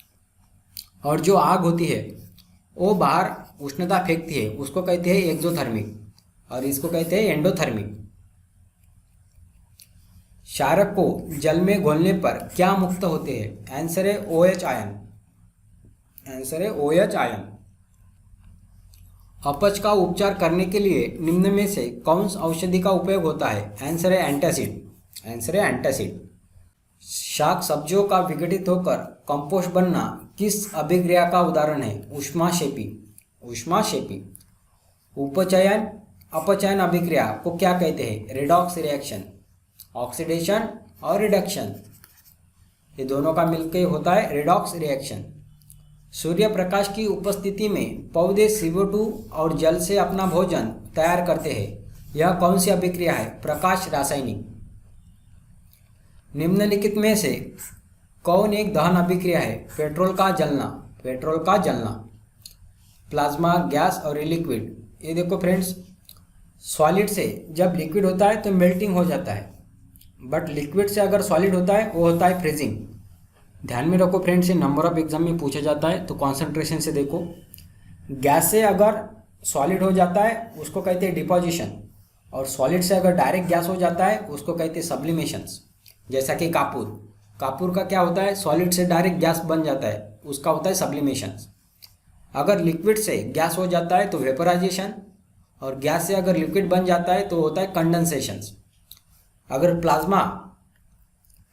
और जो आग होती है वो बाहर उष्णता फेंकती है, उसको कहते हैं एक्सोथर्मिक, और इसको कहते हैं एंडोथर्मिक। क्षारक को जल में घोलने पर क्या मुक्त होते हैं? आंसर है OH आयन। आंसर है OH आयन। अपच का उपचार करने के लिए निम्न में से कौन सी औषधि का उपयोग होता है? आंसर है एंटासिड। आंसर है एंटासिड। शाक सब्जियों का विघटित होकर कंपोस्ट बनना किस अभिक्रिया का उदाहरण है? ऊष्माक्षेपी। ऊष्माक्षेपी। उपचयन अपचयन अभिक्रिया को क्या कहते हैं? Redox reaction. ऑक्सीडेशन और रिडक्शन, ये दोनों का मिलकर होता है रेडॉक्स रिएक्शन। सूर्य प्रकाश की उपस्थिति में पौधे CO2 और जल से अपना भोजन तैयार करते हैं, यह कौन सी अभिक्रिया है? प्रकाश रासायनिक। निम्नलिखित में से कौन एक दहन अभिक्रिया है? पेट्रोल का जलना। पेट्रोल का जलना। प्लाज्मा, गैस और लिक्विड। ये देखो फ्रेंड्स, सॉलिड से जब लिक्विड होता है तो मेल्टिंग हो जाता है, बट लिक्विड से अगर सॉलिड होता है वो होता है फ्रीजिंग। ध्यान में रखो फ्रेंड्स, ये नंबर ऑफ एग्जाम में पूछा जाता है, तो कॉन्सेंट्रेशन से देखो। गैस से अगर सॉलिड हो जाता है उसको कहते हैं डिपोजिशन, और सॉलिड से अगर डायरेक्ट गैस हो जाता है उसको कहते हैं सब्लिमेशंस। जैसा कि कापूर, कापूर का क्या होता है? सॉलिड से डायरेक्ट गैस बन जाता है, उसका होता है सब्लिमेशंस। अगर लिक्विड से गैस हो जाता है तो वेपराइजेशन, और गैस से अगर लिक्विड बन जाता है तो होता है कंडेंसेशंस। अगर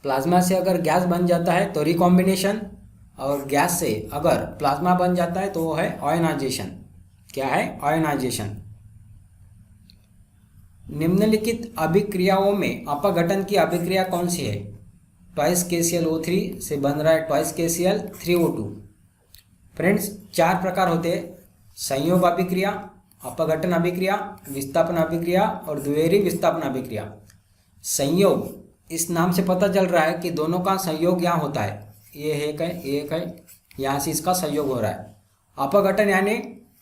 प्लाज्मा से अगर गैस बन जाता है तो रिकॉम्बिनेशन, और गैस से अगर प्लाज्मा बन जाता है तो वो है आयनाइजेशन। क्या है? आयनाइजेशन। निम्नलिखित अभिक्रियाओं में अपघटन की अभिक्रिया कौन सी है? ट्वाइस KClO3 से बन रहा है ट्वाइस KCl3O2। फ्रेंड्स, 4 प्रकार होते हैं: संयोग अभिक्रिया, अपघटन अभिक्रिया, विस्थापन अभिक्रिया और द्विवेदी विस्थापन अभिक्रिया। संयोग, इस नाम से पता चल रहा है कि दोनों का संयोग यहाँ होता है, ये एक है, यहाँ से इसका संयोग हो रहा है। अपघटन यानी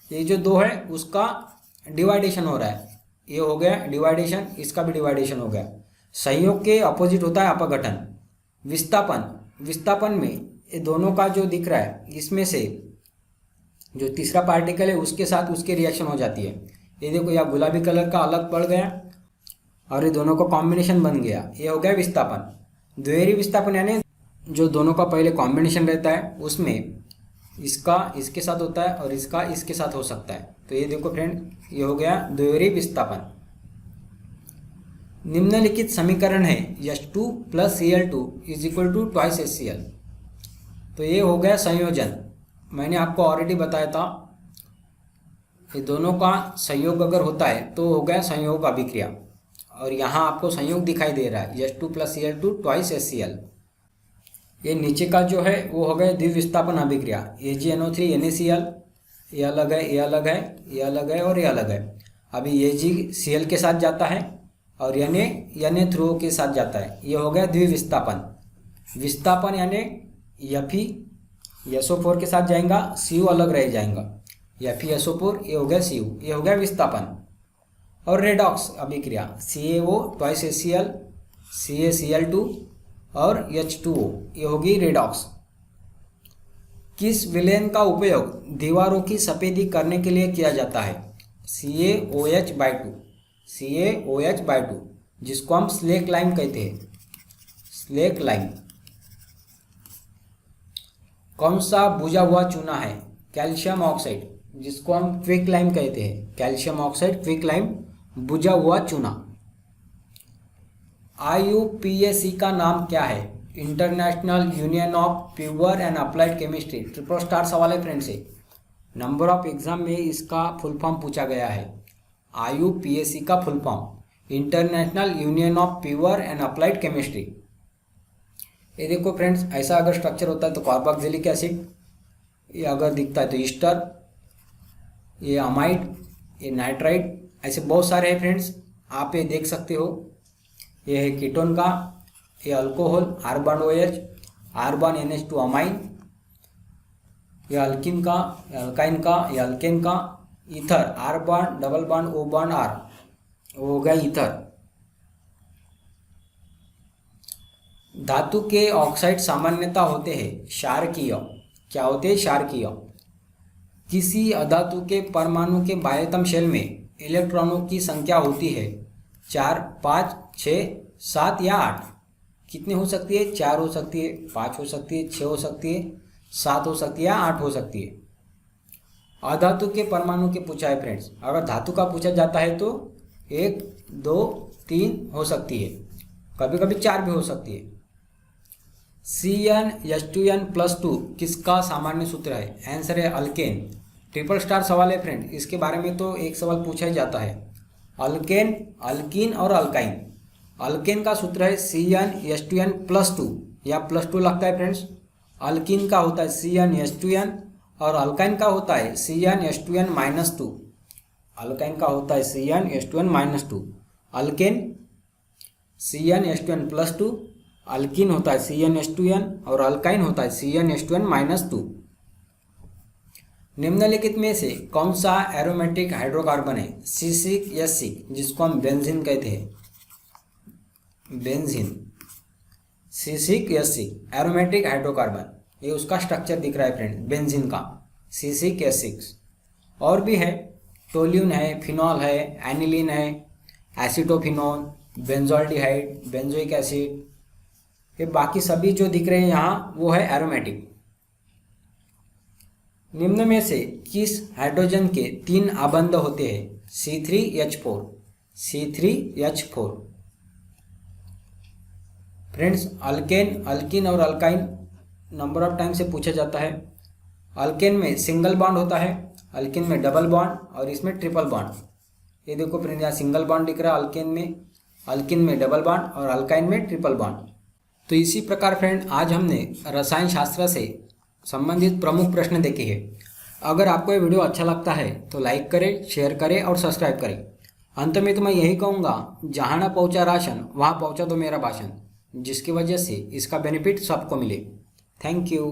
ये जो दो है उसका डिवाइडेशन हो रहा है, ये हो गया डिवाइडेशन, इसका भी डिवाइडेशन हो गया। संयोग के अपोजिट होता है अपघटन। विस्थापन, विस्थापन में ये दोनों का जो दिख रहा है इसमें से जो तीसरा पार्टिकल है उसके साथ उसकी रिएक्शन हो जाती है। ये देखो यहाँ गुलाबी कलर का अलग पड़ गया और ये दोनों का कॉम्बिनेशन बन गया, ये हो गया विस्थापन। द्वितीय विस्थापन यानी जो दोनों का पहले कॉम्बिनेशन रहता है उसमें इसका इसके साथ होता है और इसका इसके साथ हो सकता है। तो ये देखो फ्रेंड, ये हो गया द्वितीय विस्थापन। निम्नलिखित समीकरण है H2 + Cl2 = 2 HCl। तो ये हो गया संयोजन। मैंने आपको ऑलरेडी बताया था, ये दोनों का संयोग अगर होता है तो हो गया संयोग अभिक्रिया। और यहाँ आपको संयोग दिखाई दे रहा है H2 + Cl2 2 HCl। ये नीचे का जो है वो हो गया द्विविस्थापन अभिक्रिया, AgNO3 NaCl, ये अलग है, ये अलग है, ये अलग है और ये अलग है। अभी AgCl के साथ जाता है और Na के साथ जाता है, ये हो गया द्विविस्थापन। विस्थापन यानी FeSO4 के साथ जाएगा, Cu अलग रह जाएगा, FeSO4, ये हो गया Cu, ये हो गया विस्थापन। और रेडॉक्स अभिक्रिया CaO 2 HCl, CaCl2 और H2O, ये होगी रेडॉक्स। किस विलेन का उपयोग दीवारों की सफेदी करने के लिए किया जाता है? CaOH/2, CaOH/2, जिसको हम स्लेक लाइम कहते हैं, स्लेक लाइम। कौन सा बुझा हुआ चूना है? कैल्शियम ऑक्साइड, जिसको हम क्विक लाइम कहते हैं, कैल्शियम ऑक्साइड क्विक लाइम, बुझा हुआ चूना। IUPAC का नाम क्या है? International union of pure and applied chemistry. Triple star सवाल है फ्रेंड्स, से नंबर ऑफ एग्जाम में इसका फुल फॉर्म पूछा गया है। IUPAC का full form international union of pure and applied chemistry. ये देखो फ्रेंड्स, ऐसा अगर स्ट्रक्चर होता है तो कार्बोक्सिलिक एसिड, ये अगर दिखता है तो ईस्टर, ये अमाइड, ये नाइट्राइड, ऐसे बहुत सारे हैं फ्रेंड्स, आप ये देख सकते हो। ये है कीटोन का, ये alcohol R bond OH, R bond NH2 amine, ये अल्किन का, ये अल्काइन का, ये अल्केन का, ether R bond double bond O bond R, वो हो गया ईथर। धातु के ऑक्साइड सामान्यतः होते हैं क्षारकीय। क्या होते हैं? क्षारकीय। किसी अधातु के परमाणु के बाह्यतम शेल में इलेक्ट्रॉनों की संख्या होती है 4, 5, 6, 7 या 8। कितनी हो सकती है? 4 हो सकती है, 5 हो सकती है, 6 हो सकती है, 7 हो सकती है, 8 हो सकती है। अधातु के परमाणु के पूछा है फ्रेंड्स। अगर धातु का पूछा जाता है तो 1, 2, 3 हो सकती है, कभी कभी 4 भी हो सकती है। CnH2n+2 किसका सामान्य सूत्र है? आंसर है अल्केन। ट्रिपल स्टार सवाल है फ्रेंड, इसके बारे में तो एक सवाल पूछा ही जाता है। अल्केन, अल्कीन और अल्काइन। अल्केन का सूत्र है CnH2n+2, या +2 लगता है फ्रेंड्स। अल्कीन का होता है CnH2n और अल्काइन का होता है CnH2n-2। अल्काइन का होता है CnH2n-2। अल्केन CnH2n+2, अल्कीन होता है CnH2n और अल्काइन होता है CnH2n-2। निम्नलिखित में से कौन सा एरोमेटिक हाइड्रोकार्बन है? C6H6, जिसको हम बेंजीन कहते हैं, बेंजीन। C6H6 एरोमेटिक हाइड्रोकार्बन, ये उसका स्ट्रक्चर दिख रहा है फ्रेंड, बेंजीन का C6H6। और भी है, टोल्यून है, फिनॉल है, एनिलीन है, एसिटोफिनॉल, बेंजोल्डिहाइड, बेंजोइक एसिड, ये बाकी सभी जो दिख रहे हैं यहाँ वो है एरोमेटिक। निम्न में से किस हाइड्रोजन के 3 आबंध होते हैं? C3H4, C3H4। Friends, alkane, alkyne और अल्काइन नंबर ऑफ टाइम से पूछा जाता है। अल्केन में सिंगल बॉन्ड होता है, अल्कीन में डबल बॉन्ड और इसमें ट्रिपल बॉन्ड। ये देखो फ्रेंड्स, यहाँ सिंगल बॉन्ड दिख रहा है अल्केन में, अल्कीन में डबल बॉन्ड और अल्काइन में ट्रिपल बॉन्ड। तो इसी प्रकार फ्रेंड आज हमने रसायन शास्त्र से संबंधित प्रमुख प्रश्न देखे हैं। अगर आपको ये वीडियो अच्छा लगता है तो लाइक करें, शेयर करें और सब्सक्राइब करें। अंत में तो मैं यही कहूँगा, जहाँ ना पहुँचा राशन वहाँ पहुँचा दो मेरा भाषण, जिसकी वजह से इसका बेनिफिट सबको मिले। Thank you.